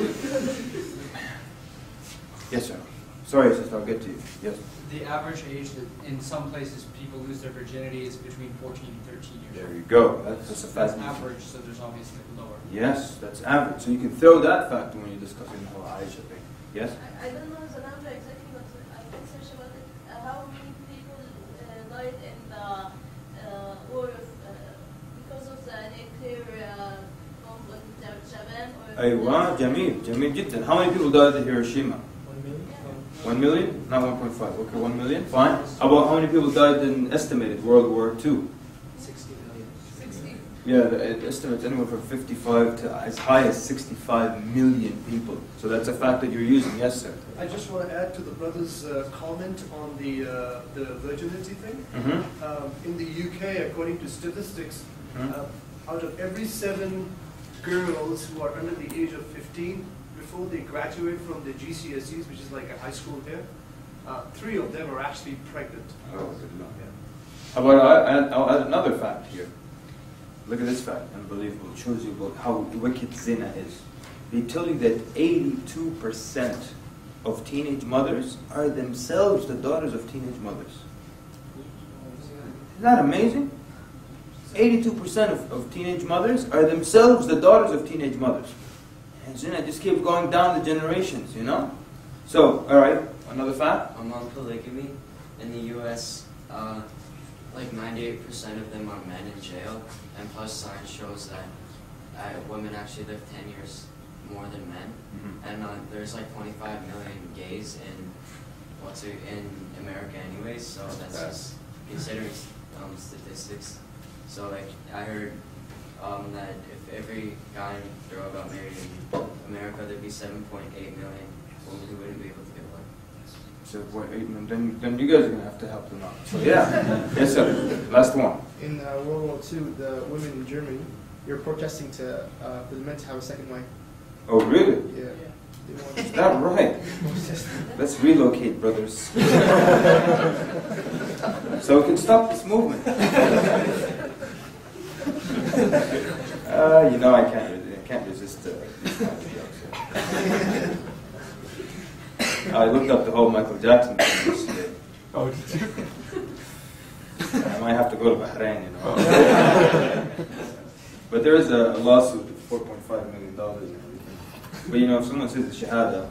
Yes, sir. Sorry, sister, I'll get to you. Yes. The average age that in some places people lose their virginity is between 14 and 13 years There old. you go. That's a fact. That's average, so there's obviously lower. Yes, that's average. So you can throw that factor when you're discussing the whole Aisha thing. Yes? I don't know the number exactly, but I can search about it. How many people died in the war of, because of the nuclear bomb on Japan? Aywa, Jamil. Jamil jiddan. How many people died at Hiroshima? 1 million? Not 1.5. Okay, 1 million. Fine. How about how many people died in estimated World War II? 60 million. 60. Yeah, the estimates anywhere from 55 to as high as 65 million people. So that's a fact that you're using. Yes, sir. I just want to add to the brother's comment on the virginity thing. Mm-hmm. In the UK, according to statistics, Mm-hmm. out of every 7 girls who are under the age of 15, before they graduate from the GCSEs, which is like a high school here, 3 of them are actually pregnant. Oh, good Lord. How about I'll add another fact here. Look at this fact, unbelievable. It shows you about how wicked zina is. They tell you that 82% of teenage mothers are themselves the daughters of teenage mothers. Isn't that amazing? 82% of teenage mothers are themselves the daughters of teenage mothers. And zina just keeps going down the generations, you know? So, alright, another fact? Among polygamy in the U.S., like 98% of them are men in jail, and plus science shows that women actually live 10 years more than men, and there's like 25 million gays in America anyways, so that's just considering statistics. So like I heard that if every guy and girl got married in America, there'd be 7.8 million women who wouldn't be able to get one. 7.8 million. Then you guys are going to have to help them out. So yeah. Yes, sir. Last one. In World War II, the women in Germany, they were protesting for the men to have a second wife. Oh, really? Yeah. Is that right? Let's relocate, brothers. So we can stop this movement. You know I can't resist these kinds of jokes. I looked up the whole Michael Jackson thing yesterday. Oh, did you? I might have to go to Bahrain, you know. But there is a lawsuit of $4.5 million and everything. But you know, if someone says the Shahada,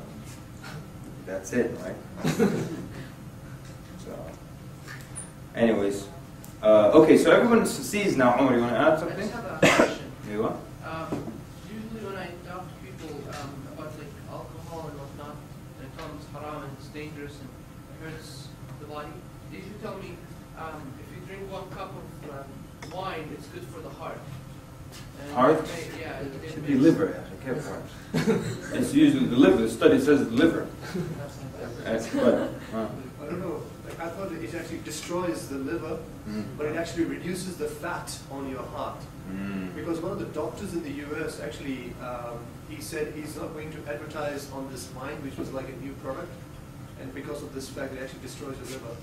that's it, right? So, anyways. Okay, so everyone sees now. Omar, you want to add I something? just have a question. You what? Usually when I talk to people about like alcohol and whatnot, I tell them it's haram and it's dangerous and it hurts the body. They usually tell me if you drink 1 cup of wine, it's good for the heart. And Heart? Yeah. It should be liver. I can't heart. It's usually the liver. The study says it's liver. That's but, I don't know. Like, I thought it actually destroys the liver, but it actually reduces the fat on your heart. Because one of the doctors in the US actually, he said he's not going to advertise on this wine, which was like a new product, and because of this fact, it actually destroys the liver.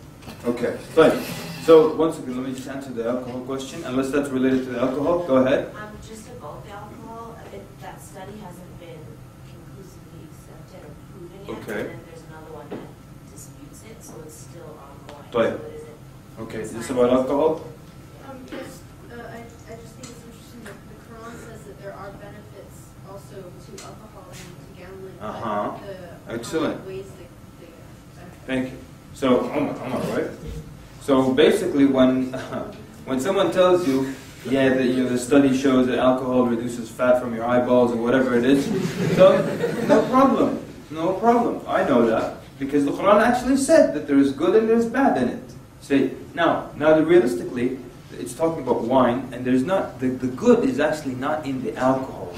Okay, fine. So once again, let me just answer the alcohol question. Unless that's related to the alcohol, go ahead. Just about the alcohol, that study hasn't been conclusively accepted or proven yet. Okay. And then there's another one that disputes it, so it's still ongoing. Right. So is it Okay, is this about alcohol? Yes, I just think it's interesting that the Quran says that there are benefits also to alcohol and to gambling. but Excellent. ways that they benefit. Thank you. So, Omar, right? So basically, when someone tells you, yeah, that the study shows that alcohol reduces fat from your eyeballs or whatever it is, so no problem. I know that because the Quran actually said that there is good and there is bad in it. See, now realistically, it's talking about wine, and there's not, the good is actually not in the alcohol.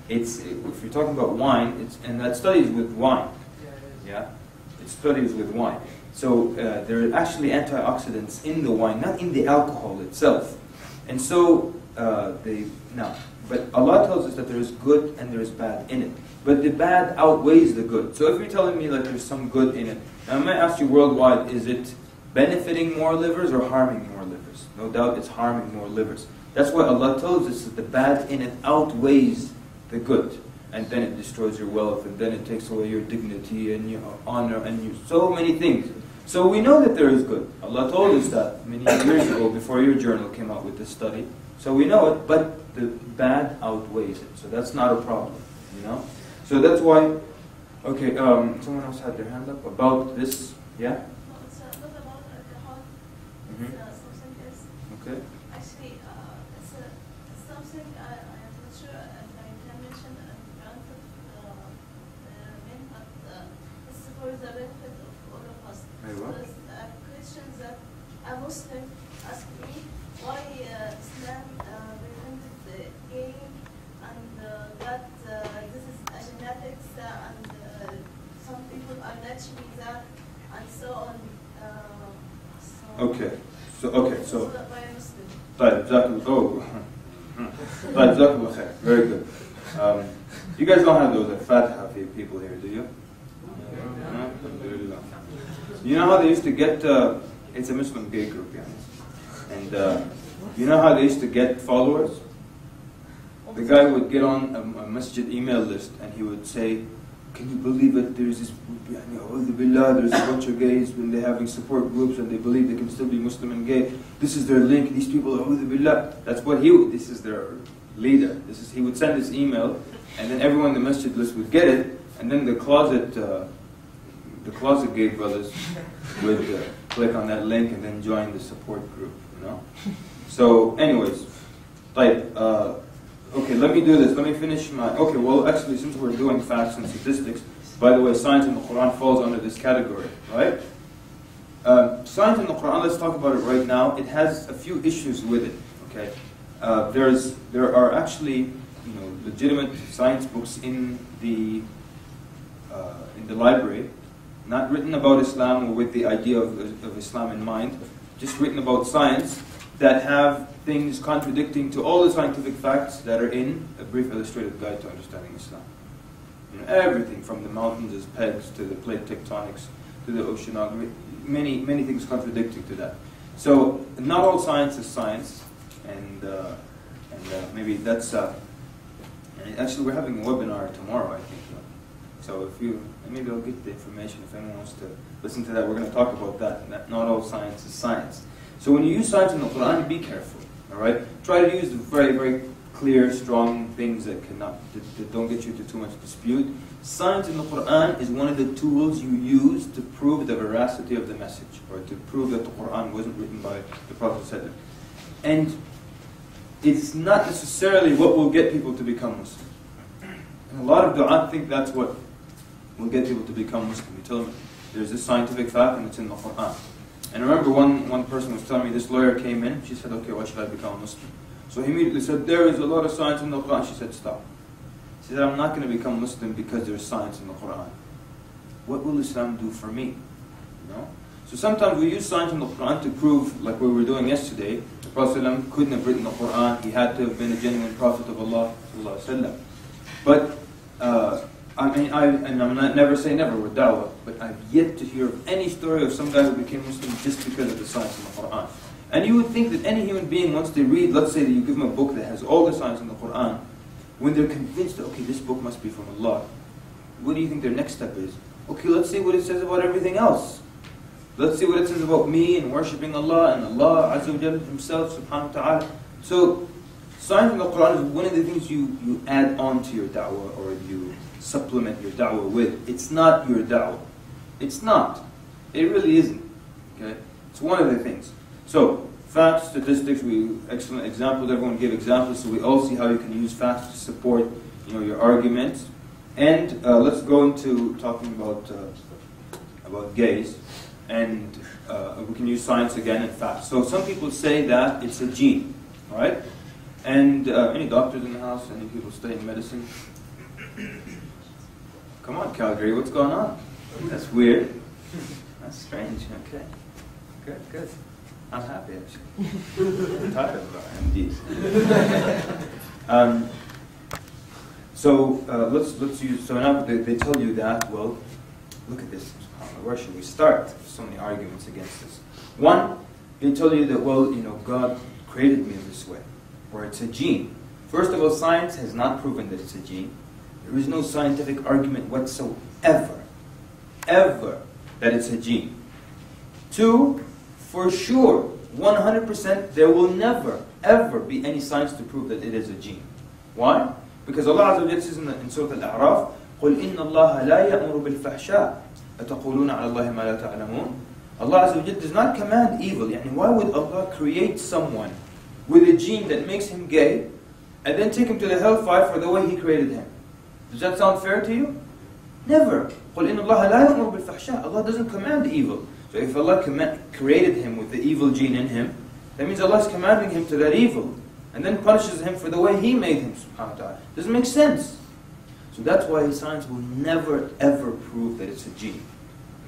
If you're talking about wine, and that study is with wine. Yeah? It studies with wine. So there are actually antioxidants in the wine, not in the alcohol itself. And so but Allah tells us that there is good and there is bad in it. But the bad outweighs the good. So if you're telling me like there's some good in it, now I might ask you worldwide, is it benefiting more livers or harming more livers? No doubt it's harming more livers. That's why Allah tells us that the bad in it outweighs the good. And then it destroys your wealth, and then it takes away your dignity and your honor and so many things. So we know that there is good. Allah told us that many years ago before your journal came out with this study. So we know it, but the bad outweighs it. So that's not a problem, you know? So that's why, okay, someone else had their hand up about this, yeah? No, it's not about alcohol. Mm-hmm. It's something else. Okay. Actually, it's something I'm not sure if I can mention in front of men, but it's for the benefit of all of us. Aywa. There's a question that a Muslim asked me why Islam prevented the gaying, and that this is a genetics and some people are naturally that, and so on. Okay. So by a Muslim. طيب جزاكم طيب جزاكم الله خير. Very good. You guys don't have those Fatiha people here, do you? No? You know how they used to get, it's a Muslim gay group, yeah. And you know how they used to get followers? The guy would get on a masjid email list and he would say, can you believe it? There's this, there's a bunch of gays when they're having support groups and they believe they can still be Muslim and gay. This is their link. These people, that's what this is their leader. He would send this email, and then everyone in the masjid list would get it, and then the closet gay brothers would click on that link and then join the support group, you know? So, anyways, okay, let me do this. Let me finish my... Okay, well, actually, since we're doing facts and statistics, by the way, science in the Quran falls under this category, right? Science in the Quran, let's talk about it right now. It has a few issues with it, okay? There are actually, legitimate science books in the library, not written about Islam or with the idea of Islam in mind, just written about science, that have things contradicting to all the scientific facts that are in A Brief Illustrated Guide to Understanding Islam. Everything from the mountains as pegs to the plate tectonics to the oceanography, many things contradicting to that. So not all science is science, and maybe that's. Actually, we're having a webinar tomorrow, I think. So maybe I'll get the information if anyone wants to listen to that. We're going to talk about that. Not all science is science. So when you use science in the Quran, be careful. All right, try to use very, very clear, strong things that don't get you to too much dispute. Science in the Quran is one of the tools you use to prove the veracity of the message, or to prove that the Quran wasn't written by the Prophet. And it's not necessarily what will get people to become Muslim. And a lot of du'at think that's what will get people to become Muslim. You tell them there's this scientific fact and it's in the Quran. And I remember one person was telling me, this lawyer came in, she said, okay, why should I become a Muslim? So he immediately said, there is a lot of science in the Quran. She said, stop. She said, I'm not going to become Muslim because there's science in the Quran. What will Islam do for me? So sometimes we use science in the Quran to prove, like we were doing yesterday, the Prophet ﷺ couldn't have written the Quran, he had to have been a genuine prophet of Allah. But, I'm not never say never with da'wah, but I've yet to hear of any story of some guy who became Muslim just because of the science in the Quran. And you would think that any human being, once they read, let's say that you give them a book that has all the science in the Quran, when they're convinced that, okay, this book must be from Allah, what do you think their next step is? Okay, let's see what it says about everything else. Let's see what it says about me and worshipping Allah and Allah Azza wa Jalla Himself, subhanahu wa ta'ala. So, science in the Quran is one of the things you add on to your da'wah, or you supplement your da'wah with. It's not your da'wah. It's not. It really isn't. Okay? It's one of the things. So, facts, statistics, excellent examples. Everyone give examples so we all see how you can use facts to support your arguments. And let's go into talking about gays. And we can use science again and facts. So some people say that it's a gene, all right? And any doctors in the house? Any people studying medicine? Come on, Calgary, what's going on? That's weird. That's strange. Okay, good, good. I'm happy actually. I'm tired of MDs. So let's use. So now they tell you that. Well, look at this. Where should we start? There's so many arguments against this. One, they tell you that, well, you know, God created me in this way, or it's a gene. First of all, science has not proven that it's a gene. There is no scientific argument whatsoever, ever, that it's a gene. Two, for sure, 100%, there will never, ever be any science to prove that it is a gene. Why? Because Allah Azza wa Jalla says in Surah Al-A'raf, قُلْ إِنَّ اللَّهَ لَا يَأْمُرُ بِالْفَحْشَاءِ أَتَقُولُونَ عَلَى اللَّهِ مَا لَا تَعْلَمُونَ. Allah Azza wa Jalla does not command evil. Yani why would Allah create someone with a gene that makes him gay and then take him to the hellfire for the way He created him? Does that sound fair to you? Never. قُلْ إِنَّ اللَّهَ لَا يَأْمُرُ بِالْفَحْشَاءِ. Allah doesn't command evil. So if Allah created him with the evil gene in him, that means Allah is commanding him to that evil, and then punishes him for the way He made him, subhanahu wa ta'ala. Doesn't make sense. So that's why science will never ever prove that it's a gene.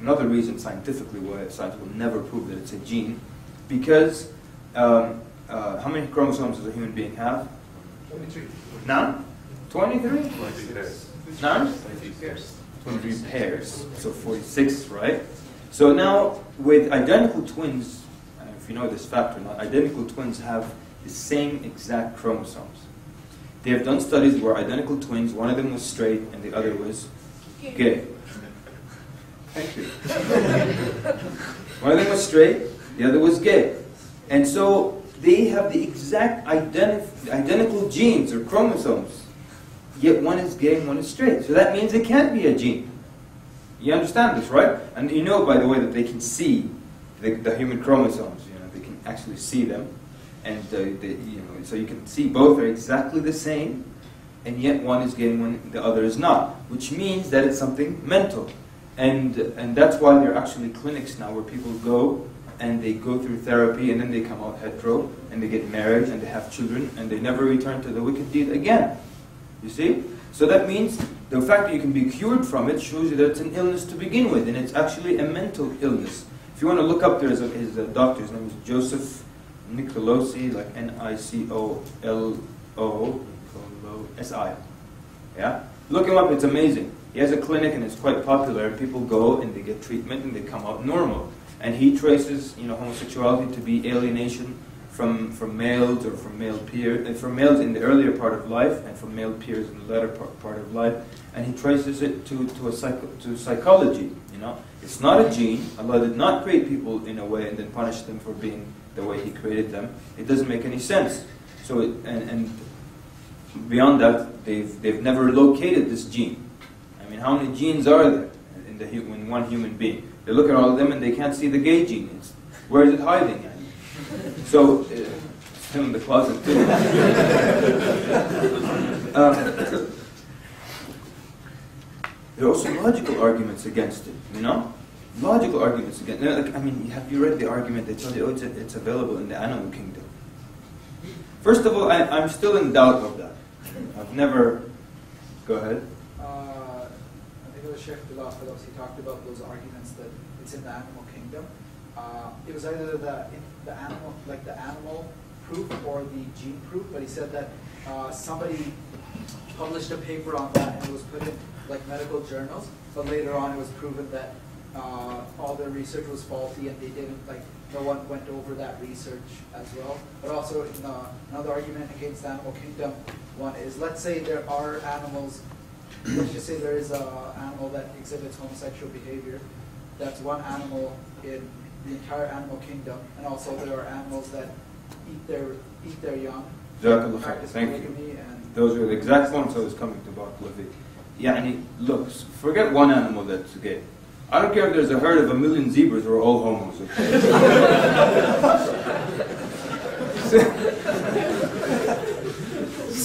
Another reason scientifically why science will never prove that it's a gene, because how many chromosomes does a human being have? 23. None? 23? 23 pairs. None? 23 pairs. 23 pairs. So 46, right? So now with identical twins, if you know this fact or not, identical twins have the same exact chromosomes. They have done studies where identical twins, one of them was straight and the other was gay. Thank you. One of them was straight, the other was gay. And so they have the exact identical genes or chromosomes, yet one is gay and one is straight. So that means it can't be a gene. You understand this, right? And you know, by the way, that they can see the human chromosomes. You know, they can actually see them. And so you can see both are exactly the same, and yet one is gay and the other is not, which means that it's something mental, and that's why there are actually clinics now where people go and they go through therapy and then they come out hetero and they get married and they have children and they never return to the wicked deed again. You see? So that means the fact that you can be cured from it shows you that it's an illness to begin with, and it's actually a mental illness. If you want to look up, there's his doctor. His name is Joseph Nicolosi, like Nicolosi. Yeah? Look him up, it's amazing. He has a clinic and it's quite popular. People go and they get treatment and they come out normal. And he traces, homosexuality to be alienation from males or from male peers, and from males in the earlier part of life and from male peers in the latter part of life. And he traces it to psychology. It's not a gene. Allah did not create people in a way and then punish them for being the way He created them. It doesn't make any sense. So, and beyond that, they've never located this gene. I mean, how many genes are there in one human being? They look at all of them and they can't see the gay gene. Where is it hiding? So, it's still in the closet too. There are also logical arguments against it, Logical arguments against it. Have you read the argument? They tell you, it's available in the animal kingdom. First of all, I'm still in doubt of that. I've never... Go ahead. I think it was Sheikh Bilal Phillips. He talked about those arguments that it's in the animal kingdom. It was either the animal proof or the gene proof, but he said that somebody published a paper on that and it was put in medical journals, but later on it was proven that all their research was faulty and they didn't, no one went over that research as well. But also another argument against the animal kingdom one is, let's say there are animals, let's just say there is an animal that exhibits homosexual behavior. That's one animal in the entire animal kingdom, and also there are animals that eat their young. Thank you. Those are the exact points I was coming to about Barakallahu fiik. Look, forget one animal that's gay. I don't care if there's a herd of 1,000,000 zebras who are all homos, okay?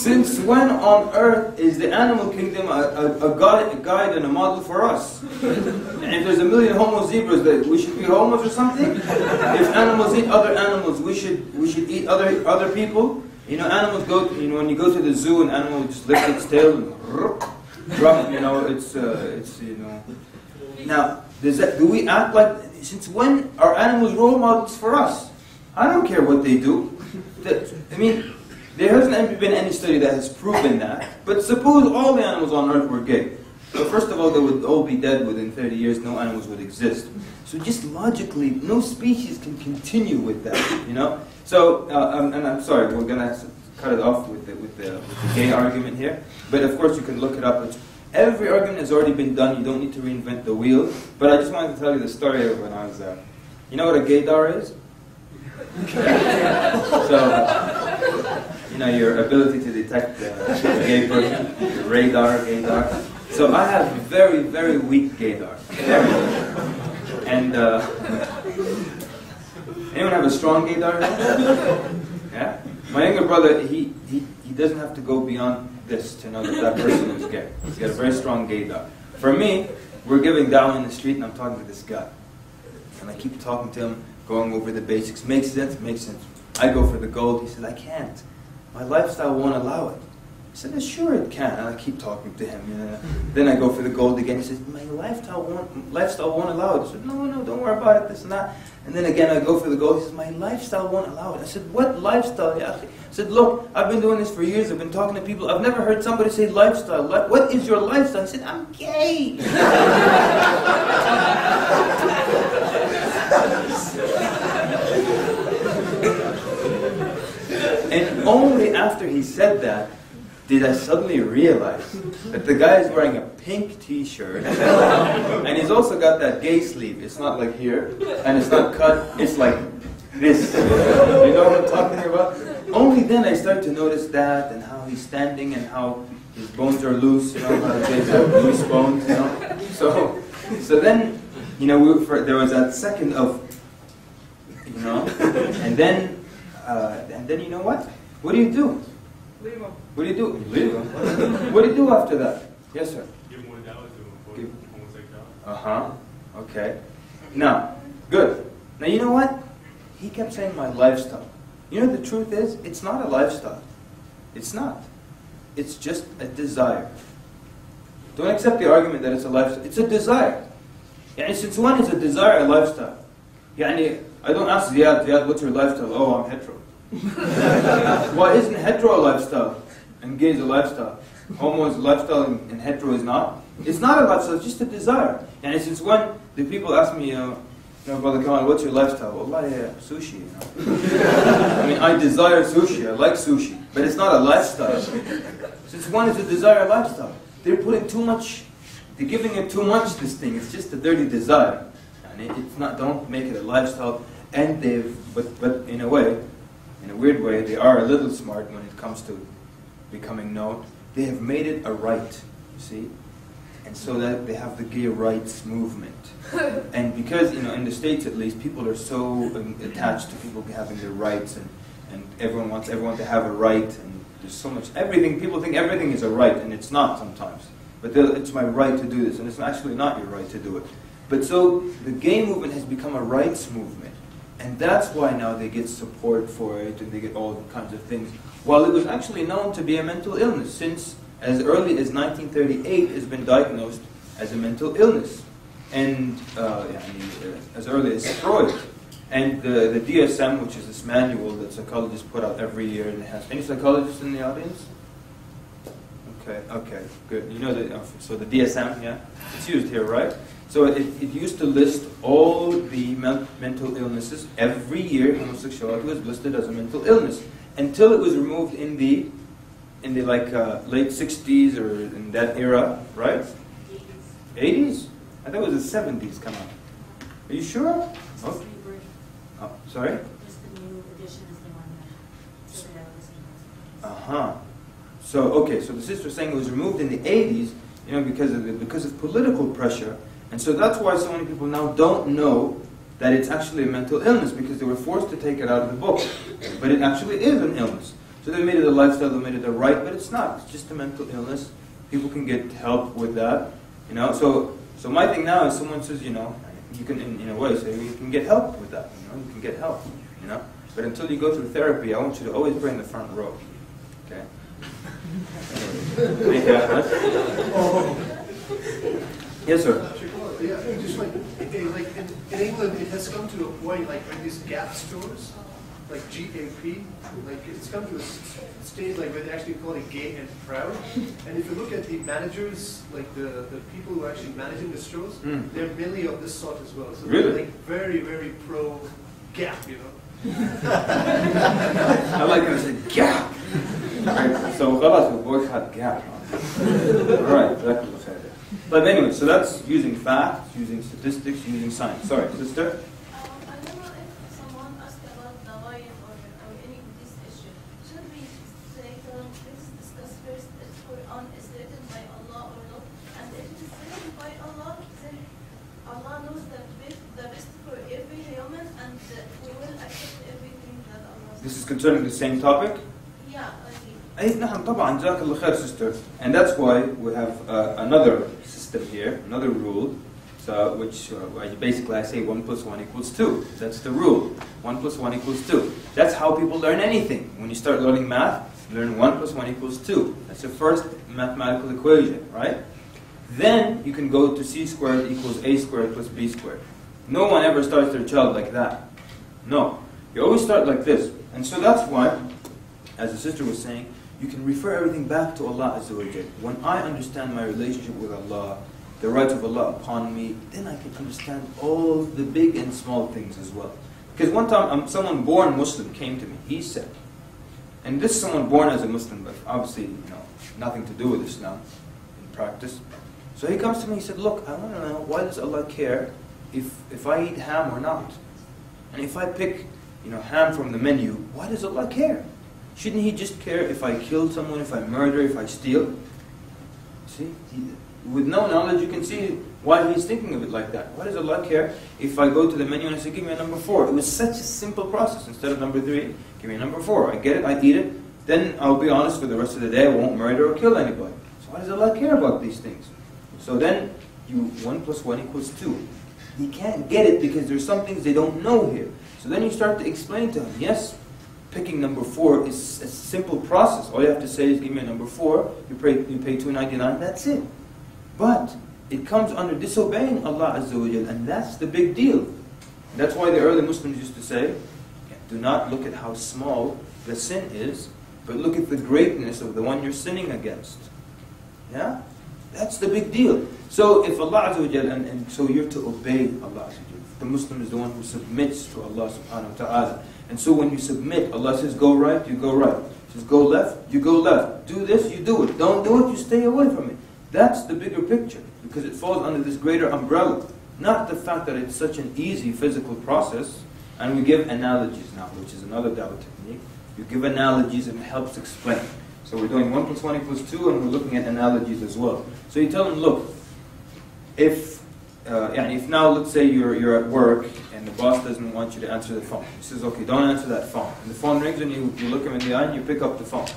Since when on earth is the animal kingdom a guide and a model for us? And if there's a million homo zebras, that we should be homos or something? If animals eat other animals, we should eat other people? You know, animals go, you know, when you go to the zoo, an animal just lifts its tail and drop, you know, it's you know. Now, do we act like, since when are animals role models for us? I don't care what they do. I mean, there hasn't been any study that has proven that. But suppose all the animals on Earth were gay. Well, first of all, they would all be dead within 30 years. No animals would exist. So just logically, no species can continue with that. You know. So, and I'm sorry, we're gonna cut it off with the gay argument here. But of course, you can look it up. Every argument has already been done. You don't need to reinvent the wheel. But I just wanted to tell you the story of when I was there. You know what a gaydar is? So, you know, your ability to detect a gay person, your radar, gaydar. So I have very, very weak gaydar. Very weak. And anyone have a strong gaydar? Yeah? My younger brother, he doesn't have to go beyond this to know that person is gay. He's got a very strong gaydar. For me, we're giving down in the street and I'm talking to this guy. And I keep talking to him, going over the basics. Makes sense? Makes sense. I go for the gold. He said, I can't. My lifestyle won't allow it. I said, sure it can. And I keep talking to him. You know. Then I go for the gold again. He says, my lifestyle won't allow it. I said, no, don't worry about it, this and that. And then again I go for the gold. He says, my lifestyle won't allow it. I said, what lifestyle? I said, look, I've been doing this for years. I've been talking to people. I've never heard somebody say lifestyle. What is your lifestyle? I said, I'm gay. And only after he said that did I suddenly realize that the guy is wearing a pink t-shirt and he's also got that gay sleeve. It's not like here and it's not cut, it's like this. You know what I'm talking about? Only then I started to notice that and how he's standing and how his bones are loose, you know, how the gays have loose bones, you know. So then, you know, there was that second of, you know, and then you know what? What do you do? Leave him. What do you do? You leave him. What do you do after that? Yes, sir. Give more dawah to him for homosexuality. Okay. Now, good. Now you know what? He kept saying my lifestyle. You know the truth is, it's not a lifestyle. It's not. It's just a desire. Don't accept the argument that it's a lifestyle. It's a desire. Yani since when is a desire a lifestyle? Yani, I don't ask Ziad, what's your lifestyle? Oh, I'm hetero. Why isn't hetero a lifestyle? And gay is a lifestyle. Homo is a lifestyle and hetero is not? It's not a lifestyle, it's just a desire. And since when do people ask me, Brother Kamal, what's your lifestyle? Wallah, sushi, you know. I mean, I desire sushi, I like sushi, but it's not a lifestyle. Since when is a desire a lifestyle? They're putting too much, they're giving it too much, this thing. It's just a dirty desire. And it's not, don't make it a lifestyle. And but in a way, in a weird way, they are a little smart when it comes to becoming known. They have made it a right, you see? And so that they have the gay rights movement. And because, you know, in the States at least, people are so attached to people having their rights, and everyone wants everyone to have a right, and there's so much, everything, people think everything is a right, and it's not sometimes. But it's my right to do this, and it's actually not your right to do it. But so, the gay movement has become a rights movement. And that's why now they get support for it, and they get all kinds of things. While it was actually known to be a mental illness, since as early as 1938 has been diagnosed as a mental illness. And as early as Freud. And the DSM, which is this manual that psychologists put out every year, and it has any psychologists in the audience? Okay, good. You know so the DSM, yeah, it's used here, right? So it used to list all the mental illnesses. Every year, homosexuality was listed as a mental illness until it was removed in the late 60s or in that era, right? 80s? I thought it was the 70s. Come on. Are you sure? Oh. Oh, sorry. Just the new edition is the one that. So the sister was saying it was removed in the 80s, you know, because of political pressure. And so that's why so many people now don't know that it's actually a mental illness, because they were forced to take it out of the book. But it actually is an illness. So they made it a lifestyle, they made it a right, but it's not. It's just a mental illness. People can get help with that, you know. So my thing now is someone says, you know, you can, in a way, say you can get help with that, you know, you can get help, you know. But until you go through therapy, I want you to always pray in the front row, okay? Yes, sir. Yeah, just like in England, it has come to a point like in these Gap stores, like GAP, like it's come to a stage like where they actually call it gay and proud. And if you look at the managers, like the people who are actually managing the stores, they're mainly of this sort as well. So really? They're like very, very pro Gap, you know. I like it. I said Gap. So خلاص we boycott Gap. All right. But anyway, so that's using facts, using statistics, using science. Sorry, sister. I don't know if someone asked about the lion or any of this issue. Should we say to them, please discuss first if Quran is written by Allah or not? And if it is written by Allah, then Allah knows the best for every human, and we will accept everything that Allah says. This is concerning the same topic? Yeah, أي نعم طبعا جزاك الله خير, sister. And that's why we have another system here, another rule, so which basically I say 1 + 1 = 2. That's the rule. 1 + 1 = 2. That's how people learn anything. When you start learning math, you learn 1 + 1 = 2. That's the first mathematical equation, right? Then you can go to c² = a² + b². No one ever starts their child like that. No. You always start like this. And so that's why, as the sister was saying, you can refer everything back to Allah Azza wa Jal. When I understand my relationship with Allah, the rights of Allah upon me, then I can understand all the big and small things as well. Because one time, someone born Muslim came to me. He said, and this is someone born as a Muslim, but obviously, you know, nothing to do with Islam in practice. So he comes to me, he said, look, I want to know, why does Allah care if I eat ham or not? And if I pick, you know, ham from the menu, why does Allah care? Shouldn't He just care if I kill someone, if I murder, if I steal? See? With no knowledge, you can see why He's thinking of it like that. Why does Allah care if I go to the menu and I say, give me a number 4? It was such a simple process. Instead of number 3, give me a number 4. I get it, I eat it, then I'll be honest for the rest of the day, I won't murder or kill anybody. So why does Allah care about these things? So then, 1 + 1 = 2. He can't get it because there's some things they don't know here. So then you start to explain to him, yes, picking number 4 is a simple process. All you have to say is, give me a number 4, you pay $2.99, that's it. But it comes under disobeying Allah Azza wa Jal, and that's the big deal. That's why the early Muslims used to say, do not look at how small the sin is, but look at the greatness of the one you're sinning against. Yeah? That's the big deal. So if Allah Azza wa Jal, and so you're to obey Allah Azza wa Jal. The Muslim is the one who submits to Allah subhanahu wa ta'ala. And so when you submit, Allah says go right, you go right. He says go left, you go left. Do this, you do it. Don't do it, you stay away from it. That's the bigger picture, because it falls under this greater umbrella. Not the fact that it's such an easy physical process. And we give analogies now, which is another dawah technique. You give analogies and it helps explain. So we're doing 1 + 1 = 2, and we're looking at analogies as well. So you tell them, look, if now let's say you're at work and the boss doesn't want you to answer the phone. He says, okay, don't answer that phone. And the phone rings and you look him in the eye and you pick up the phone.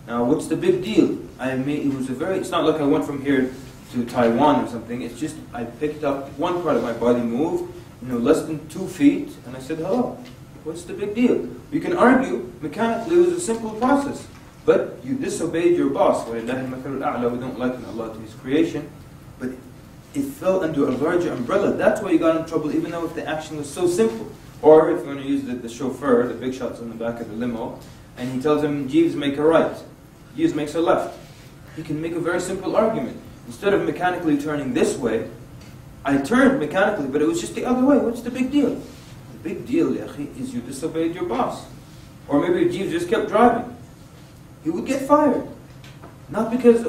Now what's the big deal? It's not like I went from here to Taiwan or something. It's just I picked up one part of my body, moved, less than 2 feet, and I said hello. What's the big deal? You can argue mechanically it was a simple process. But you disobeyed your boss. We don't liken Allah to His creation. But it fell under a larger umbrella. That's why you got in trouble, even though if the action was so simple. Or if you're going to use the chauffeur, the big shot's on the back of the limo, and he tells him, Jeeves, make a right. Jeeves makes a left. He can make a very simple argument. Instead of mechanically turning this way, I turned mechanically, but it was just the other way. What's the big deal? The big deal, ya akhi, is you disobeyed your boss. Or maybe Jeeves just kept driving. He would get fired. Not because,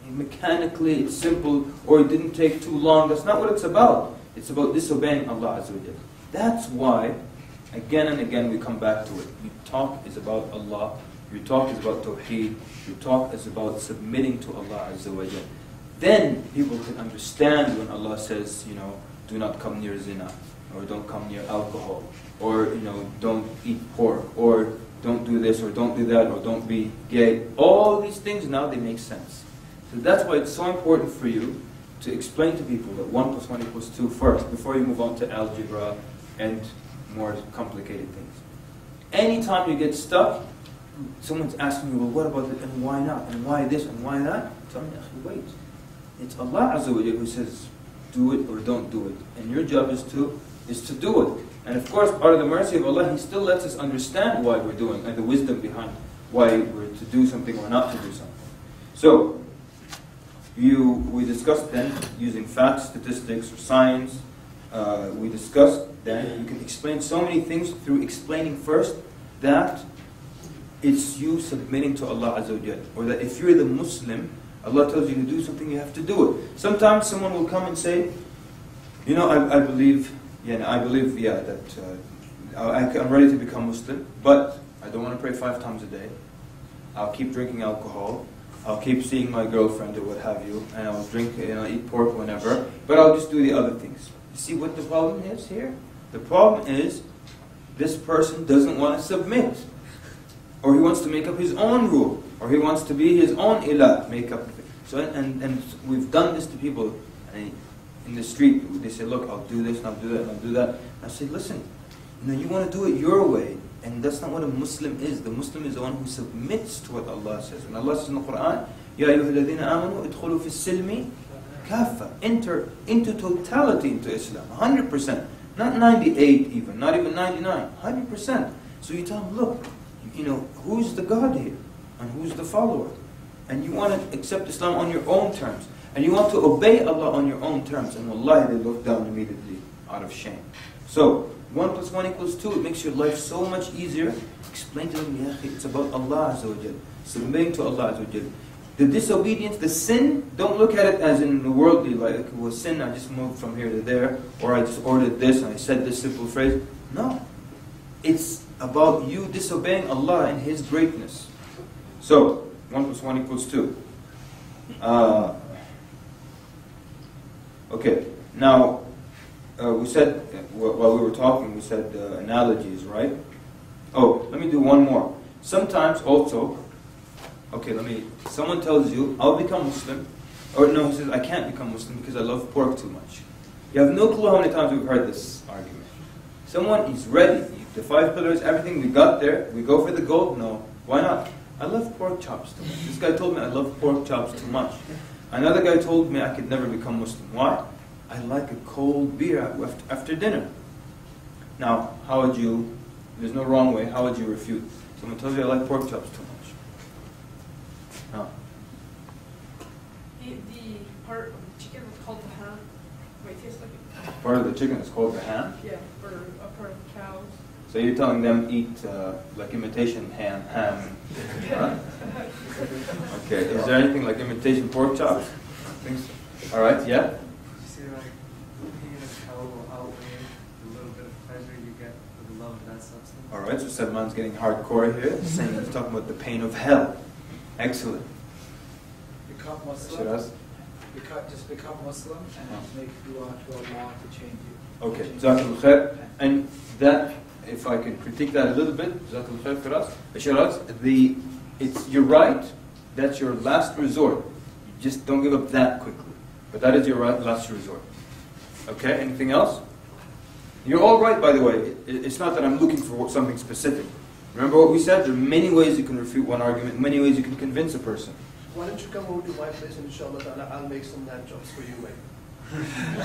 mechanically it's simple, or it didn't take too long. That's not what it's about. It's about disobeying Allah Azza wa Jal. That's why, again and again, we come back to it. Your talk is about Allah. Your talk is about Tawheed. Your talk is about submitting to Allah Azza wa Jal. Then people can understand when Allah says, do not come near zina, or don't come near alcohol, or don't eat pork, or don't do this or don't do that or don't be gay. All these things now, they make sense. So that's why it's so important for you to explain to people that 1 + 1 = 2 first, before you move on to algebra and more complicated things. Anytime you get stuck, someone's asking you, well, what about it, and why not, and why this, and why that? Tell me, wait. It's Allah Azza wa Jalla who says, do it or don't do it. And your job is to do it. And of course, part of the mercy of Allah, He still lets us understand why we're doing, and the wisdom behind why we're to do something or not to do something. So, we discussed then using facts, statistics, or science. We discussed then you can explain so many things through explaining first that it's you submitting to Allah Azza wa Jalla, or that if you're the Muslim, Allah tells you to do something, you have to do it. Sometimes someone will come and say, you know, I believe that I'm ready to become Muslim, but I don't want to pray 5 times a day. I'll keep drinking alcohol. I'll keep seeing my girlfriend or what have you, and I'll drink, eat pork whenever, but I'll just do the other things. You see what the problem is here? The problem is this person doesn't want to submit, or he wants to make up his own rule, or he wants to be his own ilah, make up. So and we've done this to people in the street. They say, look, I'll do this, and I'll do that, and I'll do that. And I say, listen, you want to do it your way. And that's not what a Muslim is. The Muslim is the one who submits to what Allah says. When Allah says in the Quran, Ya ayyuha alladhina amanu idkhulu fi silmi kaffa. Enter into totality into Islam. 100%. Not 98 even. Not even 99. 100%. So you tell them, look, who's the God here? And who's the follower? And you want to accept Islam on your own terms. And you want to obey Allah on your own terms. And wallahi, they look down immediately out of shame. So, 1 + 1 = 2, it makes your life so much easier. Explain to them, Ya akhi, it's about Allah Azza wa Jal. Submitting to Allah Azza wa Jal. The disobedience, the sin, don't look at it as in the worldly, like it was sin, I just moved from here to there, or I just ordered this and I said this simple phrase. No. It's about you disobeying Allah and His greatness. So, 1 + 1 = 2. Okay, now, we said, while we were talking, we said analogies, right? Oh, let me do one more. Sometimes also, someone tells you, I'll become Muslim, or no, he says, I can't become Muslim because I love pork too much. You have no clue how many times we've heard this argument. Someone is ready, the 5 pillars, everything, we got there, we go for the gold, no, why not? I love pork chops too much. This guy told me I love pork chops too much. Another guy told me I could never become Muslim. Why? I like a cold beer after dinner. Now, how would you, there's no wrong way, how would you refute? Someone tells you I like pork chops too much. No. The part of the chicken is called the ham. Wait, tastes like it. Part of the chicken is called the ham? Yeah, or a part of the cows. So you're telling them eat like imitation ham. Huh? Okay, is there anything like imitation pork chops? I think so. All right, yeah? Alright, so Salman's getting hardcore here, saying he's talking about the pain of hell. Excellent. Become Muslim. Just become Muslim and make dua to Allah to change you. Okay, Jazakallah khair. And that, if I can critique that a little bit, Jazakallah khair for us. You're right, that's your last resort. You just don't give up that quickly. But that is your last resort. Okay, anything else? You're all right, by the way. It's not that I'm looking for something specific. Remember what we said? There are many ways you can refute one argument, many ways you can convince a person. Why don't you come over to my place and inshallah I'll make some lamb chops for you, mate.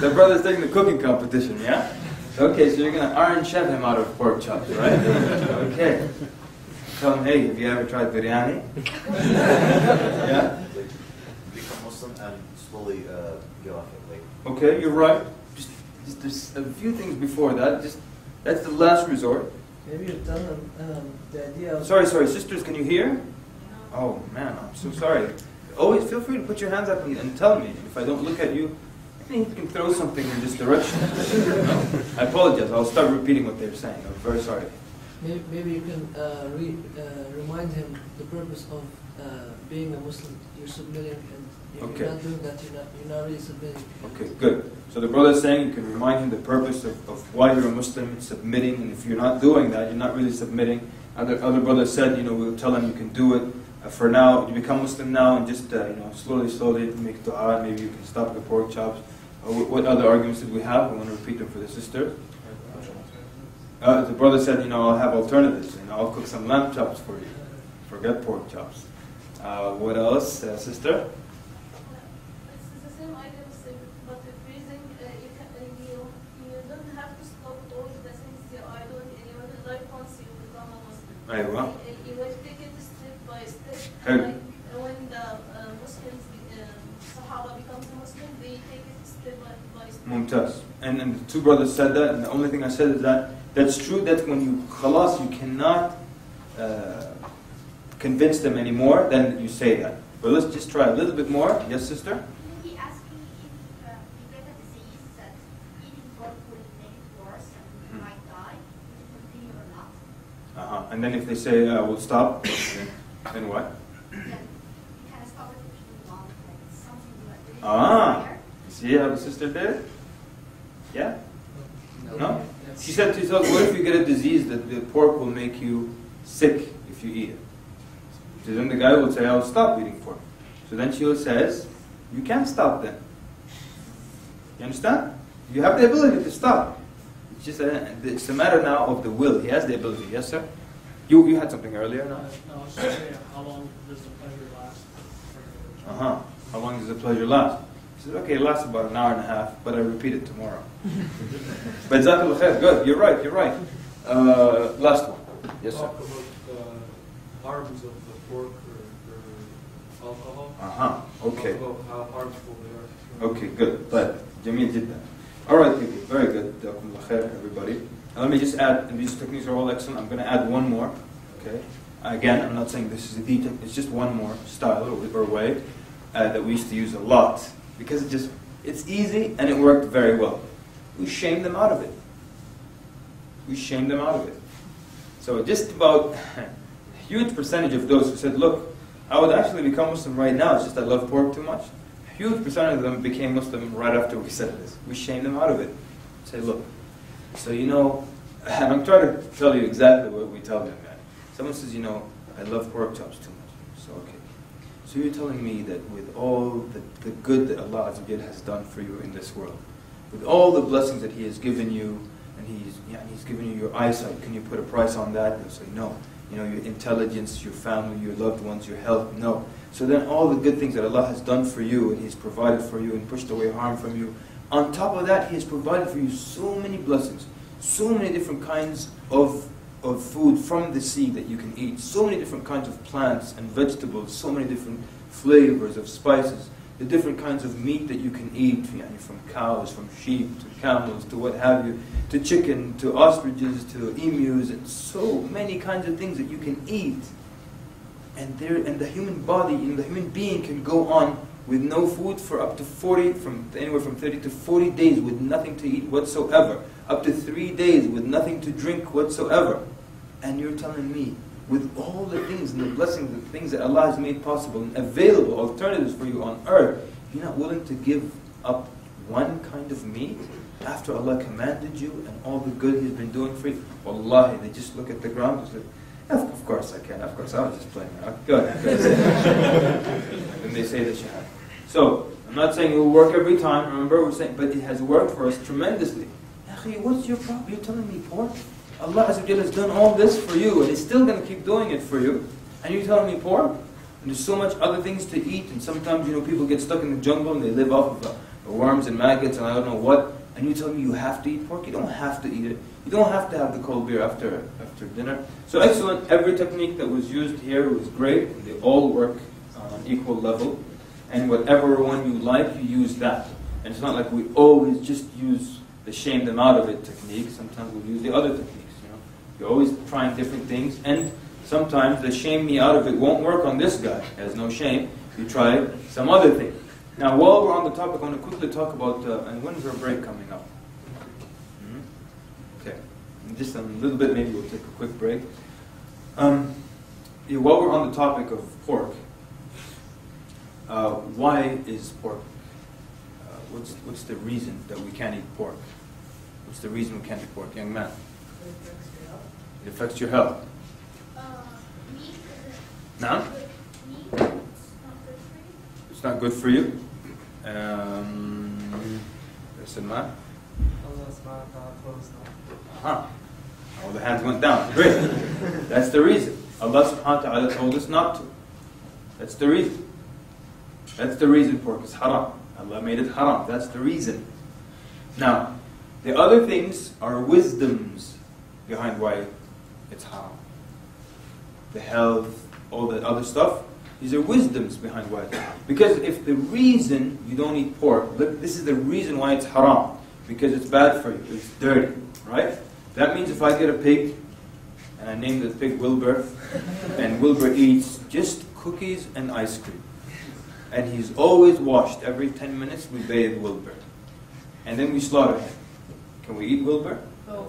The brother's taking the cooking competition, yeah? Okay, so you're going to Iron Chef him out of pork chops, right? Okay. Tell him, hey, have you ever tried biryani? Yeah? Become Muslim and slowly get off it. Okay, you're right. Just there's a few things before that. That's the last resort. Maybe you've done the idea of... Sorry, sisters, can you hear? Oh man, I'm so sorry. Always feel free to put your hands up and tell me. If I don't look at you, you can throw something in this direction. No? I apologize. I'll start repeating what they're saying. I'm very sorry. Maybe you can remind him the purpose of being a Muslim. You're submitting, and if you're not doing that, you're not really submitting. Okay, good. So the brother is saying you can remind him the purpose of why you're a Muslim, submitting, and if you're not doing that, you're not really submitting. Other brothers said, we'll tell them you can do it. For now, you become Muslim now, and just slowly make dua. Maybe you can stop the pork chops. What other arguments did we have? I want to repeat them for the sister. The brother said, I'll have alternatives. I'll cook some lamb chops for you. Forget pork chops. What else, sister? It's the same idea, but with freezing, you don't have to stop all the things you are doing in your life once you become a Muslim. Aywa. You will take it step by step. Hey. Like when the Muslims, Sahaba becomes a Muslim, they take it step by step. Mumtaz. And the two brothers said that, and the only thing I said is that's true that when you khalas, you cannot convince them anymore, then you say that. But let's just try a little bit more. Yes, sister? He asked me if you get a disease that eating pork will make it worse and you might die, would you continue or not? And then if they say, we'll stop, then what? Then you can stop it if you want, like it's something like really See how the sister did it? Yeah? No? She said to herself, what if you get a disease that the pork will make you sick if you eat it? So then the guy will say, I'll stop eating pork. So then she says, you can't stop then. You understand? You have the ability to stop. It's just it's a matter now of the will. He has the ability. Yes, sir? You had something earlier, no? No, I was just saying, how long does the pleasure last? How long does the pleasure last? He says, okay, it lasts about an hour and a half, but I repeat it tomorrow. But Jazakallah khair, good, you're right. Last one. Yes, sir. Talk about the harms of the pork or alcohol. Okay. Talk about how harmful they are. Okay, good. But Jameel did that. All right, people. Very good. Jazakumullah khair, everybody. And let me just add, and these techniques are all excellent. I'm going to add one more. Okay. Again, I'm not saying this is the technique. It's just one more style or way that we used to use a lot because it's easy and it worked very well. We shamed them out of it. So just about a huge percentage of those who said, look, I would actually become Muslim right now, it's just I love pork too much. A huge percentage of them became Muslim right after we said this. We shamed them out of it. Say, look, so and I'm trying to tell you exactly what we tell them, man. Someone says, I love pork chops too much. So, okay. So you're telling me that with all the good that Allah Azza wa Jalla has done for you in this world, with all the blessings that He has given you, and He's given you your eyesight, can you put a price on that? They'll say, no. Your intelligence, your family, your loved ones, your health, no. So then all the good things that Allah has done for you, and He's provided for you, and pushed away harm from you, on top of that, He has provided for you so many blessings, so many different kinds of food from the sea that you can eat, so many different kinds of plants and vegetables, so many different flavors of spices, the different kinds of meat that you can eat, from cows, from sheep, to camels, to what have you, to chicken, to ostriches, to emus, and so many kinds of things that you can eat. And the human body, the human being can go on with no food for up to anywhere from 30 to 40 days with nothing to eat whatsoever, up to 3 days with nothing to drink whatsoever. And you're telling me, with all the things and the blessings and the things that Allah has made possible and available alternatives for you on earth, you're not willing to give up one kind of meat after Allah commanded you and all the good He's been doing for you? Wallahi, they just look at the ground and say, of course I can, of course I was just playing around. Go ahead. And then they say the Shahada. So, I'm not saying it will work every time, remember, we're saying, but it has worked for us tremendously. Akhi, what's your problem? You're telling me pork? Allah Azza wa Jalla has done all this for you, and He's still going to keep doing it for you. And you're telling me pork? And there's so much other things to eat, and sometimes, people get stuck in the jungle and they live off of worms and maggots and I don't know what. And you tell me you have to eat pork? You don't have to eat it. You don't have to have the cold beer after dinner. So excellent. Every technique that was used here was great. And they all work on an equal level. And whatever one you like, you use that. And it's not like we always just use the shame them out of it technique. Sometimes we'll use the other techniques. You're always trying different things. And sometimes the shame me out of it won't work on this guy. He has no shame. You try some other thing. Now, while we're on the topic, I want to quickly talk about, and when's our break coming up? Okay. Just a little bit, maybe we'll take a quick break. While we're on the topic of pork, why is pork, what's the reason that we can't eat pork? What's the reason we can't eat pork? Young man. It affects your health. No? It's not good for you. Listen, man. All the hands went down. Great. That's the reason. Allah subhanahu wa ta'ala told us not to. That's the reason. That's the reason pork is haram. Allah made it haram. That's the reason. Now, the other things are wisdoms behind why it's haram. The health, all the other stuff, these are wisdoms behind why it's haram. Because if the reason you don't eat pork, look, this is the reason why it's haram. Because it's bad for you, it's dirty, right? That means if I get a pig, and I name the pig Wilbur, and Wilbur eats just cookies and ice cream, and he's always washed every 10 minutes, we bathe Wilbur. And then we slaughter him. Can we eat Wilbur? No.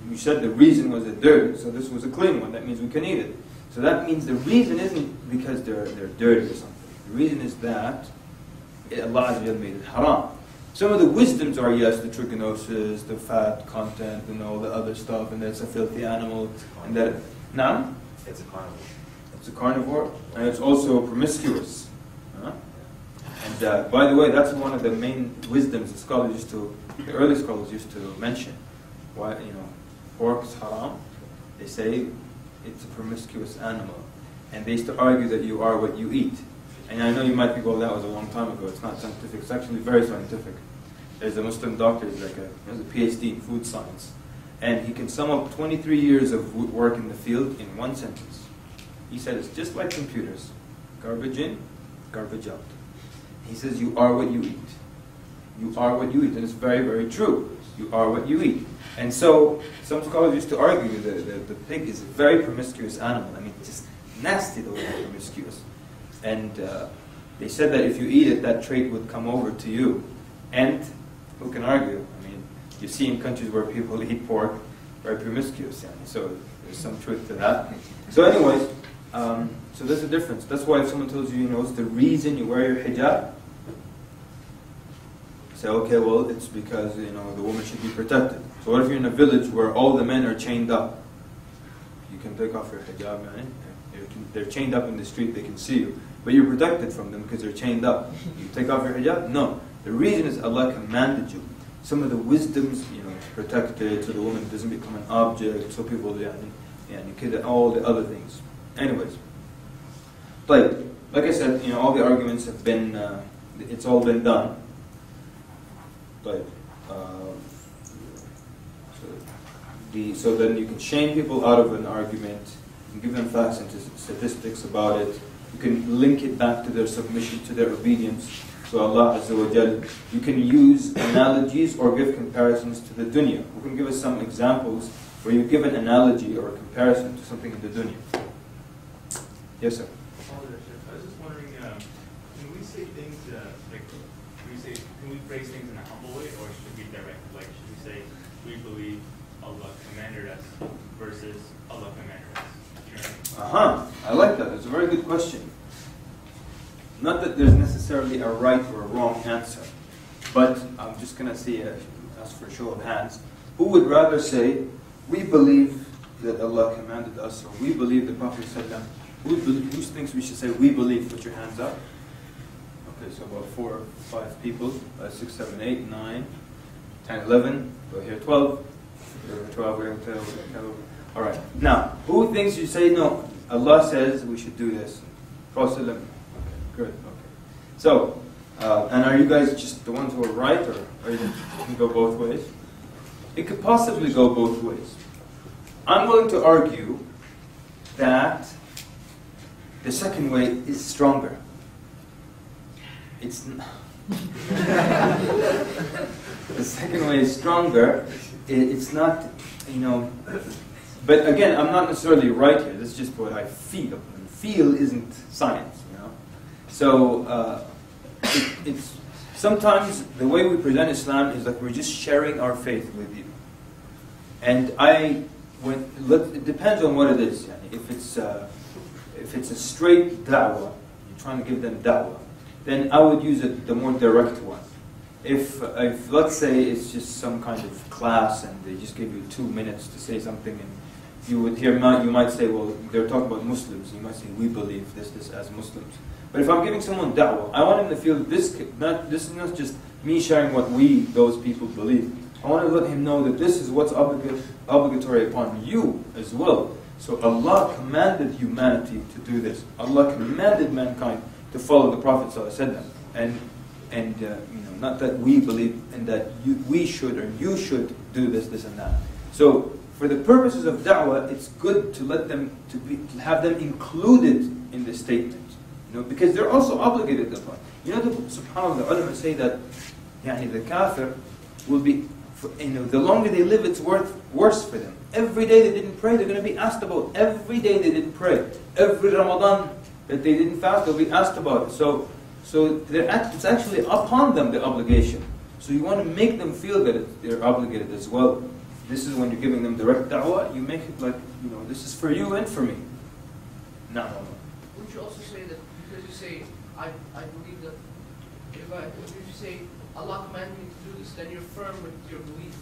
We said the reason was it dirty, so this was a clean one. That means we can eat it. So that means the reason isn't because they're dirty or something. The reason is that Allah Azza wa Jalla made it haram. Some of the wisdoms are, yes, the trichinosis, the fat content, and all the other stuff, and that's a filthy animal, and that. Now? It's a carnivore. It's a carnivore, and it's also promiscuous. Huh? And by the way, that's one of the main wisdoms the early scholars used to mention. Why, pork is haram. They say it's a promiscuous animal, and they used to argue that you are what you eat. And I know you might think, well, that was a long time ago. It's not scientific. It's actually very scientific. There's a Muslim doctor, he has a PhD in food science, and he can sum up 23 years of work in the field in one sentence. He said it's just like computers: garbage in, garbage out. He says you are what you eat. You are what you eat, and it's very, very true. You are what you eat. And so some scholars used to argue that the pig is a very promiscuous animal. I mean, just nasty the way it's promiscuous. And they said that if you eat it, that trait would come over to you. And who can argue? I mean, you see in countries where people eat pork, very promiscuous. So there's some truth to that. So anyways, so there's a difference. That's why if someone tells you, it's the reason you wear your hijab, say, okay, well, it's because, the woman should be protected. So what if you're in a village where all the men are chained up? You can take off your hijab, man. They're chained up in the street, they can see you. But you're protected from them because they're chained up. You take off your hijab? No. The reason is Allah commanded you. Some of the wisdoms, protected so the woman doesn't become an object, so people, all the other things. Anyways. Like I said, all the arguments have been, it's all been done. But, so then you can shame people out of an argument. You can give them facts and statistics about it. You can link it back to their submission, to their obedience. So Allah Azza wa Jal, you can use analogies or give comparisons to the dunya. Who can give us some examples where you give an analogy or a comparison to something in the dunya? Yes, sir. I was just wondering, can we say things can we phrase things in a humble way, or should we be direct? Like, should we say we believe Allah commanded us versus Allah commanded us? I like that. That's a very good question. Not that there's necessarily a right or a wrong answer, but I'm just going to ask for a show of hands. Who would rather say, we believe that Allah commanded us, or we believe the Prophet ﷺ? Who thinks we should say, we believe? Put your hands up. Okay, so about 4 or 5 people. 6, 7, 8, 9, 10, 11. Go here, 12. 12, we're going to 12. All right. Now, who thinks you say, no, Allah says we should do this? Prophet. Okay, good. Okay. So, and are you guys just the ones who are right, or you can go both ways? It could possibly go both ways. I'm willing to argue that the second way is stronger. It's the second way is stronger. It's not, But again, I'm not necessarily right here. This is just what I feel. And feel isn't science, So it's sometimes the way we present Islam is like we're just sharing our faith with you. And it depends on what it is. If it's a straight da'wah, you're trying to give them da'wah, then I would use the more direct one. If let's say it's just some kind of class and they just give you 2 minutes to say something and you would hear, you might say, well, they're talking about Muslims. You might say, we believe this as Muslims. But if I'm giving someone da'wah, I want him to feel this is not just me sharing what those people believe. I want to let him know that this is what's obligatory upon you as well. So Allah commanded humanity to do this. Allah commanded mankind to follow the Prophet ﷺ. And not that we believe and that we should or you should do this, and that. So for the purposes of da'wah, it's good to let them to have them included in the statement. Because they're also obligated upon. SubhanAllah, the ulama say that the kafir will be, the longer they live, it's worse for them. Every day they didn't pray, they're going to be asked about. Every day they didn't pray. Every Ramadan that they didn't fast, they'll be asked about it. So it's actually upon them, the obligation. So you want to make them feel that they're obligated as well. This is when you're giving them direct da'wah, you make it like, this is for you and for me. No. Wouldn't you also say that, because you say, I believe that, if you say, Allah commanded me to do this, then you're firm with your belief.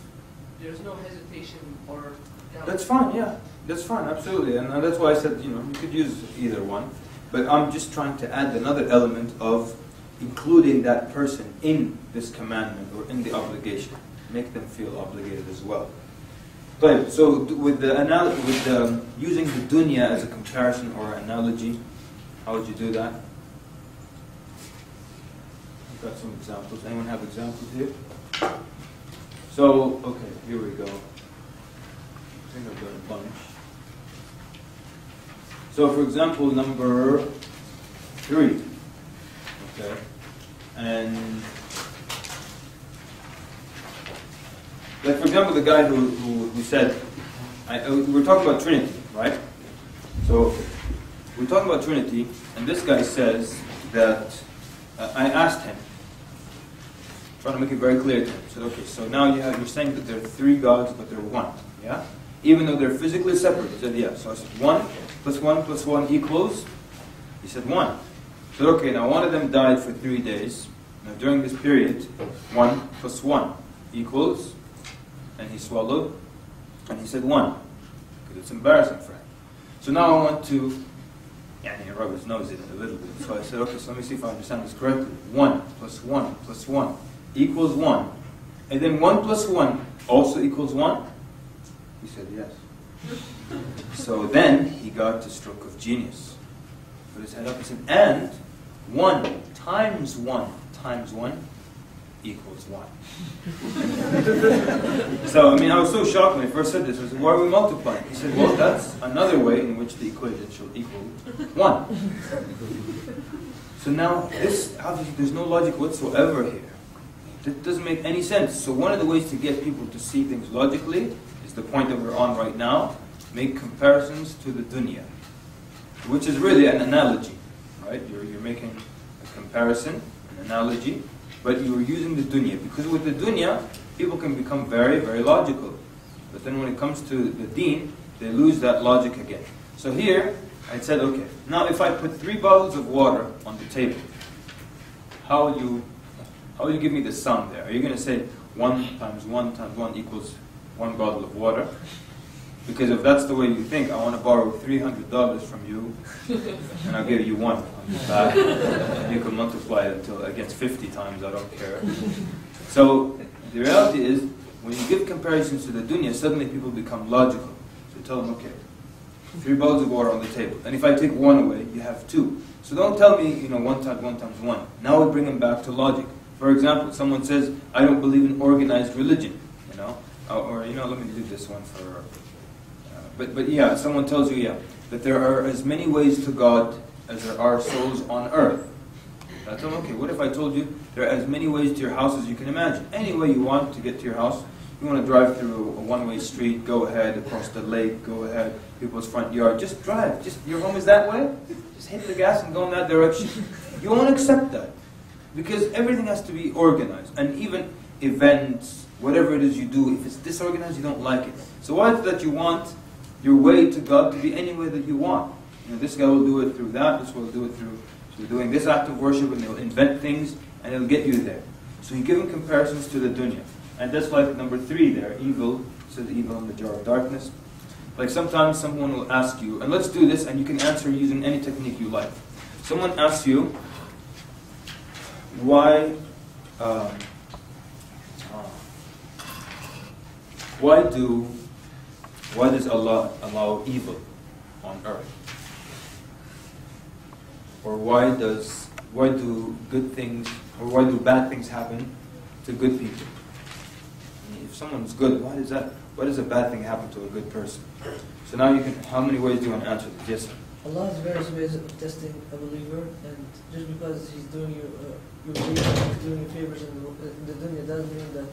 There's no hesitation or doubt. That's fine, yeah. That's fine, absolutely. And that's why I said, you could use either one. But I'm just trying to add another element of including that person in this commandment or in the obligation. Make them feel obligated as well. But so with using the dunya as a comparison or analogy, how would you do that? I've got some examples. Anyone have examples here? So, okay, here we go. I think I've got a bunch. So, for example, number 3. Okay, and like for example, the guy who said, we're talking about Trinity, right? So we're talking about Trinity, and this guy says that I asked him, trying to make it very clear to him. I said, okay, so now you're saying that there are 3 gods, but they're one, yeah? Even though they're physically separate. He said, yeah. So I said, 1 plus 1 plus 1 equals? He said, 1. I said, okay, now one of them died for 3 days. Now during this period, 1 plus 1 equals? And he swallowed, and he said 1, because it's embarrassing for him. So now I want to, rub his nose in it a little bit. So I said, okay, so let me see if I understand this correctly. 1 plus 1 plus 1 equals 1. And then 1 plus 1 also equals 1? He said yes. So then he got a stroke of genius. Put his head up and said, and 1 times 1 times 1 equals 1. So, I was so shocked when he first said this. I said, why are we multiplying? He said, well, that's another way in which the equation shall equal 1. So now, this, obviously, there's no logic whatsoever here. It doesn't make any sense. So one of the ways to get people to see things logically is the point that we're on right now. Make comparisons to the dunya, which is really an analogy, right? You're making a comparison, an analogy, but you're using the dunya. Because with the dunya, people can become very, very logical. But then when it comes to the deen, they lose that logic again. So here, I said, okay, now if I put 3 bottles of water on the table, how will you give me the sum there? Are you going to say 1 times 1 times 1 equals 1 bottle of water? Because if that's the way you think, I want to borrow $300 from you, and I'll give you 1 on the back. And you can multiply it until against 50 times, I don't care. So the reality is, when you give comparisons to the dunya, suddenly people become logical. So you tell them, okay, 3 bottles of water on the table. And if I take 1 away, you have 2. So don't tell me, 1 times 1 times 1. Now we bring them back to logic. For example, someone says, I don't believe in organized religion, or let me do this one for, but yeah, someone tells you, that there are as many ways to God as there are souls on earth. I tell them, okay, what if I told you there are as many ways to your house as you can imagine? Any way you want to get to your house. You want to drive through a one-way street, go ahead, across the lake, go ahead, people's front yard, just drive. Your home is that way? Just hit the gas and go in that direction. You won't accept that. Because everything has to be organized. And even events, whatever it is you do, if it's disorganized, you don't like it. So why is it that you want your way to God to be any way that you want? This guy will do it through that, this will do it through doing this act of worship, and they'll invent things, and it'll get you there. So you give him comparisons to the dunya. And that's like number 3 there, evil. It says evil in the jar of darkness. Like sometimes someone will ask you, and let's do this, and you can answer using any technique you like. Someone asks you, why does Allah allow evil on earth? Or why do good things, or why do bad things happen to good people? I mean, if someone's good, why does a bad thing happen to a good person? So now you can, how many ways do you want to answer this? Yes, sir. Allah has various ways of testing a believer, and just because He's doing you He's doing you favors in the dunya doesn't mean that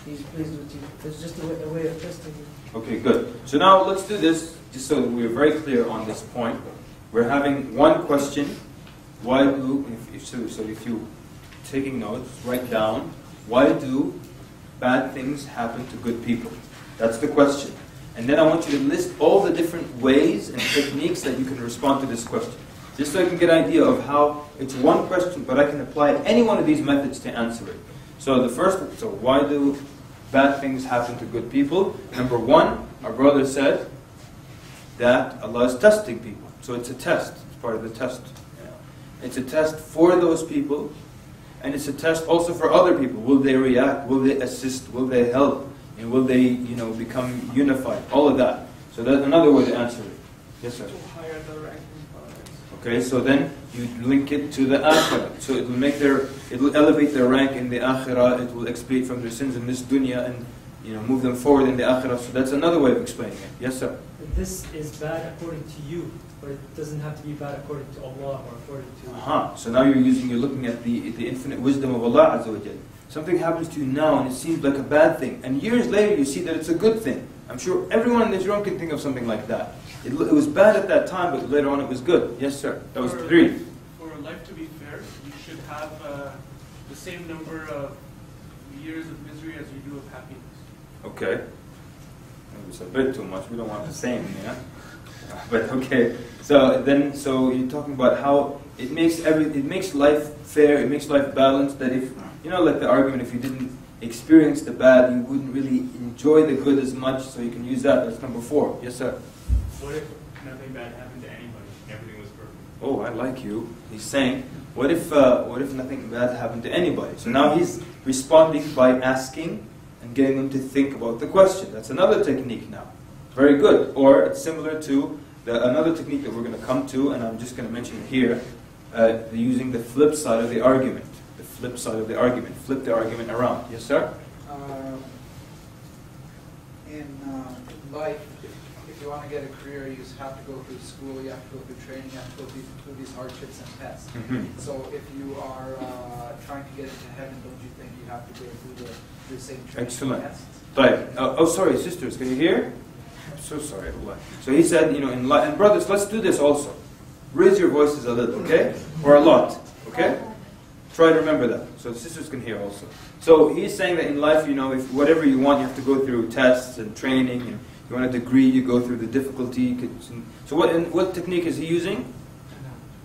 He's pleased with you. It's just a way of testing you. Okay, good. So now let's do this, just so we're very clear on this point. We're having one question. Why do, if you taking notes, write down, why do bad things happen to good people? That's the question. And then I want you to list all the different ways and techniques that you can respond to this question. Just so you can get an idea of how it's one question, but I can apply any one of these methods to answer it. So why do bad things happen to good people? Number one, our brother said that Allah is testing people. So it's a test. It's part of the test. It's a test for those people, and it's a test also for other people. Will they react? Will they assist? Will they help? And will they, become unified? All of that. So that's another way to answer it. Yes, sir. Higher the rank in paradise. Okay, so then you link it to the akhirah. So it will elevate their rank in the akhirah. It will expiate from their sins in this dunya and move them forward in the akhirah. So that's another way of explaining it. Yes, sir. This is bad according to you, but it doesn't have to be bad according to Allah or according to. So now you're looking at the infinite wisdom of Allah Azza wa Jal. Something happens to you now and it seems like a bad thing, and years later you see that it's a good thing. I'm sure everyone in this room can think of something like that. It was bad at that time, but later on it was good. Yes, sir. That was 3. For life to be fair, you should have the same number of years of misery as you do of happiness. Okay. It's a bit too much. We don't want the same, yeah? But okay. So you're talking about how it makes life fair, it makes life balanced, that if, like the argument, if you didn't experience the bad, you wouldn't really enjoy the good as much, so you can use that. That's number 4. Yes, sir. What if nothing bad happened to anybody? Everything was perfect. Oh, I like you. He's saying, what if nothing bad happened to anybody? So now he's responding by asking and getting them to think about the question. That's another technique now. Very good. Or it's similar to another technique that we're going to come to, and I'm just going to mention it here, using the flip side of the argument. The flip side of the argument. Flip the argument around. Yes, sir? In life, if you want to get a career, you have to go through school, you have to go through training, you have to go through these hardships and tests. Mm-hmm. So if you are trying to get into heaven, don't you think you have to go through the same training Excellent. tests? Right. Sorry, sisters, can you hear? I'm so sorry. So he said, in life, and brothers, let's do this also. Raise your voices a little, okay? Or a lot, okay? Try to remember that, so the sisters can hear also. So he's saying that in life, if whatever you want, you have to go through tests and training, and you want a degree, you go through the difficulty. So what technique is he using?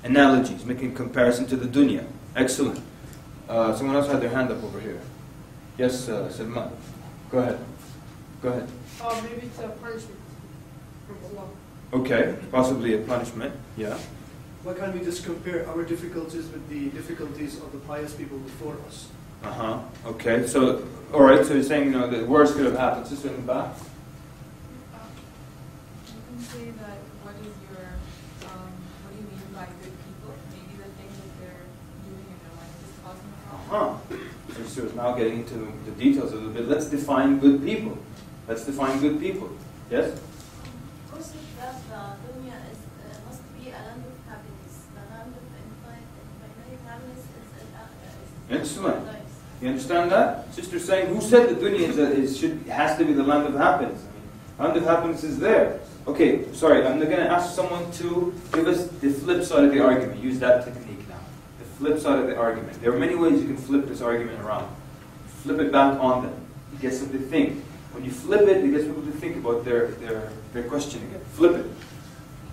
Analogies, making comparison to the dunya. Excellent. Someone else had their hand up over here. Yes, Salman. Go ahead. Maybe it's a punishment from Allah. Okay, possibly a punishment. Yeah. Why can't we just compare our difficulties with the difficulties of the pious people before us? Okay. So, all right. So you're saying, the worst could have happened. Sister in the back. You can say that. What do you mean by good people? Maybe the things that they're doing in their life is causing a problem. So it's now getting into the details a little bit. Let's define good people. Yes. Of course, that dunya must be a land of happiness. The land of infinite happiness is Excellent. paradise. You understand that? Sister saying, who said the dunya has to be the land of happiness? Land of happiness is there. Okay, sorry, I'm going to ask someone to give us the flip side of the argument. Use that technique now. The flip side of the argument. There are many ways you can flip this argument around. Flip it back on them. It gets them to think. When you flip it, it gets people to think about their question again. Flip it.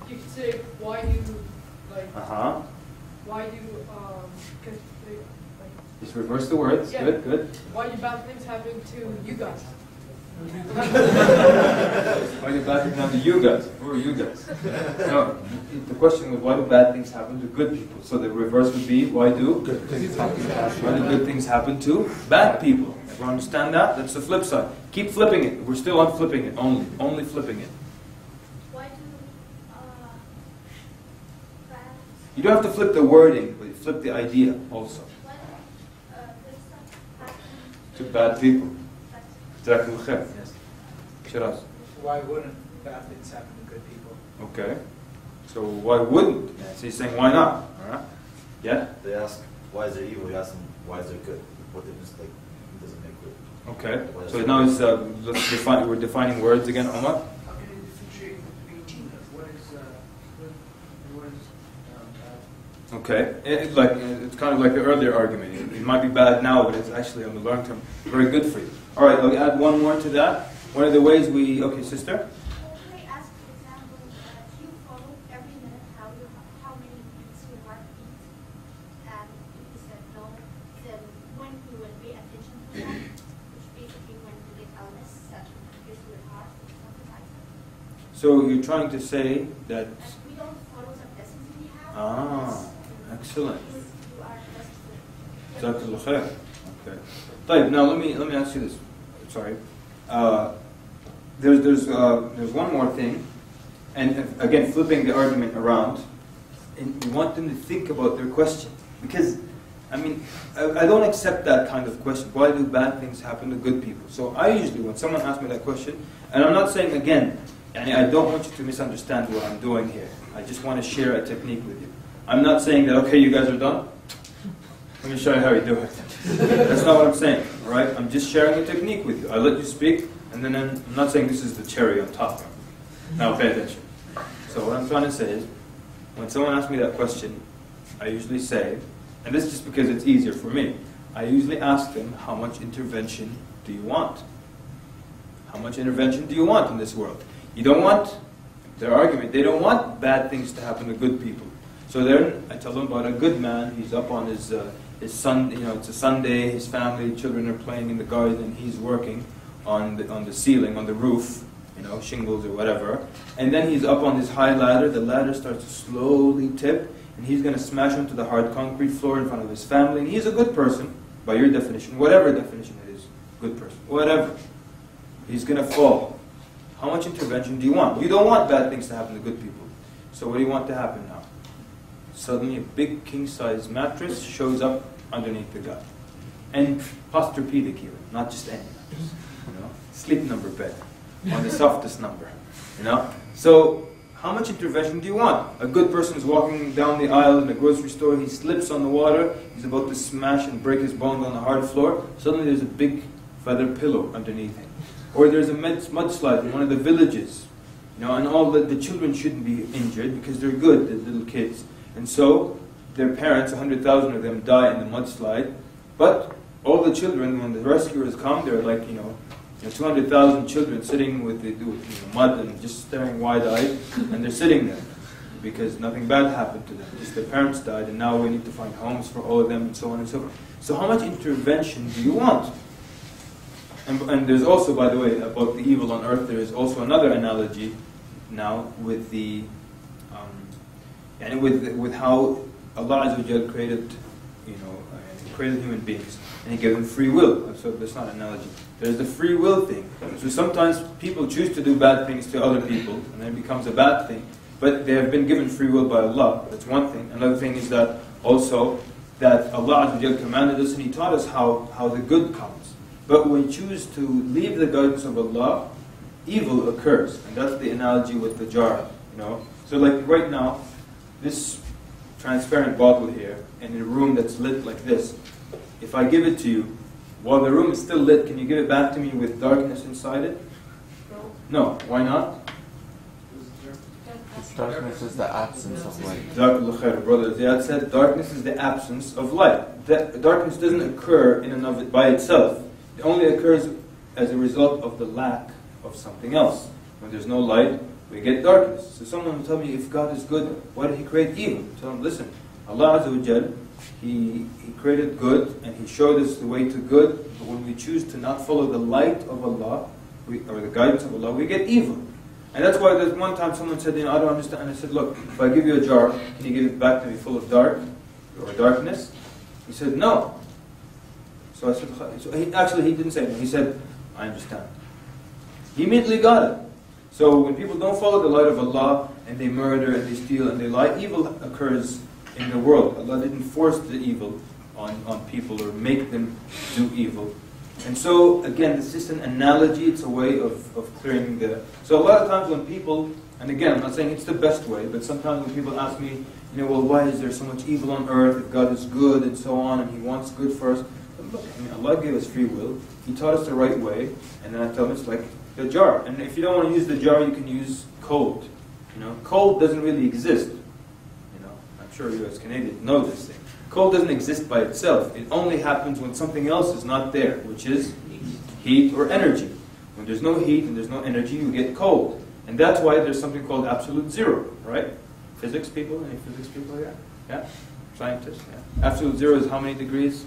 You could say, why do Just reverse the words. Yeah. Good. Why do bad things happen to you guys? Why do bad things happen to you guys? Who are you guys? No, the question was, why do bad things happen to good people? So the reverse would be, why do good things happen to bad people? Everyone understand that? That's the flip side. Keep flipping it. We're still on flipping it, only flipping it. Why do bad? You don't have to flip the wording, but you flip the idea also. Why do good stuff happen To bad people. Jazakallah khair. Yes. Shiraz. Why wouldn't bad things happen to good people? Okay. So why wouldn't? So he's saying why not? Alright. Yeah? They ask, why is there evil? You ask them, why is there good? What difference does it make good? Okay. So now it's, we're defining words again, Omar. How can you differentiate between what is good and what is bad? Okay. It's kind of like the earlier argument. It might be bad now, but it's actually on the long term very good for you. All right, I'll add one more to that. One of the ways okay, sister? Well, can I ask, for example, do you follow every minute how many beats your heart beats? And if you said no, then when you will pay attention to that, which basically when you get illness, that gives you your heart, something like that. So you're trying to say that... And we don't follow the blessings we have. Excellent. You are blessed with. Jazakallah khair. Okay. Right, now let me ask you this. Sorry. There's one more thing, and again flipping the argument around, and you want them to think about their question, because I mean I don't accept that kind of question. Why do bad things happen to good people? So I usually, when someone asks me that question, and I'm not saying again, and I don't want you to misunderstand what I'm doing here. I just want to share a technique with you. I'm not saying that okay, you guys are done. Let me show you how you do it. That's not what I'm saying, all right? I'm just sharing a technique with you. I let you speak, and then I'm not saying this is the cherry on top. Now pay attention. So what I'm trying to say is, when someone asks me that question, I usually say, and this is just because it's easier for me, I usually ask them, how much intervention do you want? How much intervention do you want in this world? You don't want, their argument, they don't want bad things to happen to good people. So then I tell them about a good man. He's up on his son. It's a Sunday. His family, children are playing in the garden, and he's working on the ceiling, on the roof, shingles or whatever. And then he's up on his high ladder. The ladder starts to slowly tip, and he's going to smash into the hard concrete floor in front of his family. And he's a good person by your definition, whatever definition it is, good person, whatever. He's going to fall. How much intervention do you want? You don't want bad things to happen to good people. So what do you want to happen now? Suddenly a big king-size mattress shows up underneath the guy. And posturpedic even, not just any mattress. Sleep number bed, on the softest number. So how much intervention do you want? A good person is walking down the aisle in the grocery store, he slips on the water, he's about to smash and break his bones on the hard floor. Suddenly there's a big feather pillow underneath him. Or there's a mudslide in one of the villages. And all the children shouldn't be injured because they're good, the little kids. And so, their parents, 100,000 of them, die in the mudslide. But all the children, when the rescuers come, they're like, 200,000 children sitting with the mud and just staring wide-eyed, and they're sitting there because nothing bad happened to them. Just their parents died, and now we need to find homes for all of them, and so on and so forth. So how much intervention do you want? And there's also, by the way, about the evil on earth, there is also another analogy now with the and with how Allah Azza wa Jal created, created human beings, and He gave them free will. So that's not an analogy. There's the free will thing. So sometimes people choose to do bad things to other people, and then it becomes a bad thing. But they have been given free will by Allah. That's one thing. Another thing is that also that Allah Azza wa Jal commanded us, and He taught us how the good comes. But when we choose to leave the guidance of Allah, evil occurs, and that's the analogy with the jar. So like right now, this transparent bottle here, in a room that's lit like this, if I give it to you, while the room is still lit, can you give it back to me with darkness inside it? No. Why not? Darkness is the absence of light. Jazakallah khair, brother. Ziad said darkness is the absence of light. Darkness doesn't occur in and of it by itself. It only occurs as a result of the lack of something else. When there's no light, we get darkness. So someone will tell me, if God is good, why did He create evil? Tell them, listen, Allah Azza wa Jal, He created good, and He showed us the way to good, but when we choose to not follow the light of Allah, or the guidance of Allah, we get evil. And that's why there's one time someone said, I don't understand. And I said, look, if I give you a jar, can you give it back to me full of dark or darkness? He said, no. So I said, actually he didn't say no. He said, I understand. He immediately got it. So when people don't follow the light of Allah, and they murder, and they steal, and they lie, evil occurs in the world. Allah didn't force the evil on people or make them do evil. And so, again, it's just an analogy, it's a way of clearing the... So a lot of times when people, and again, I'm not saying it's the best way, but sometimes when people ask me, well, why is there so much evil on earth if God is good and so on, and He wants good for us? But look, Allah gave us free will, He taught us the right way, and then I tell them it's like the jar. And if you don't want to use the jar, you can use cold. Cold doesn't really exist. I'm sure you as Canadians know this thing. Cold doesn't exist by itself. It only happens when something else is not there, which is heat or energy. When there's no heat and there's no energy, you get cold. And that's why there's something called absolute zero, right? Physics people? Any physics people here? Yeah? Scientists? Yeah. Absolute zero is how many degrees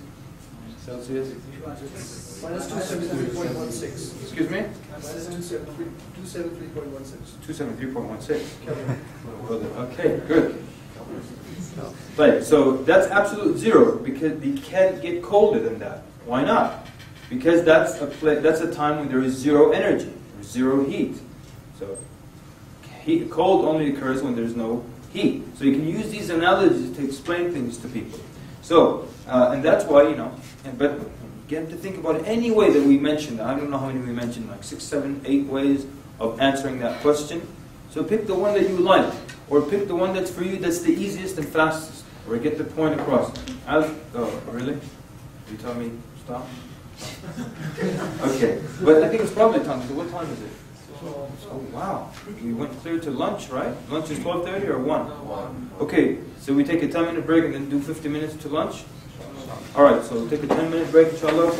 Celsius? Minus 273.16. Excuse me? Minus 273.16. 273.16. Okay, good. Right, so that's absolute zero because you can't get colder than that. Why not? Because that's a time when there is zero energy, or zero heat. So cold only occurs when there's no heat. So you can use these analogies to explain things to people. So, and that's why, but get to think about any way that we mentioned. I don't know how many we mentioned, like 6, 7, 8 ways of answering that question. So pick the one that you like, or pick the one that's for you that's the easiest and fastest, or get the point across. Oh, really? You tell me stop? Okay, but I think it's probably time. So what time is it? Oh, wow. We went clear to lunch, right? Lunch is 12:30 or 1? Okay, so we take a 10-minute break and then do 50 minutes to lunch? Alright, so we'll take a 10-minute break, inshallah.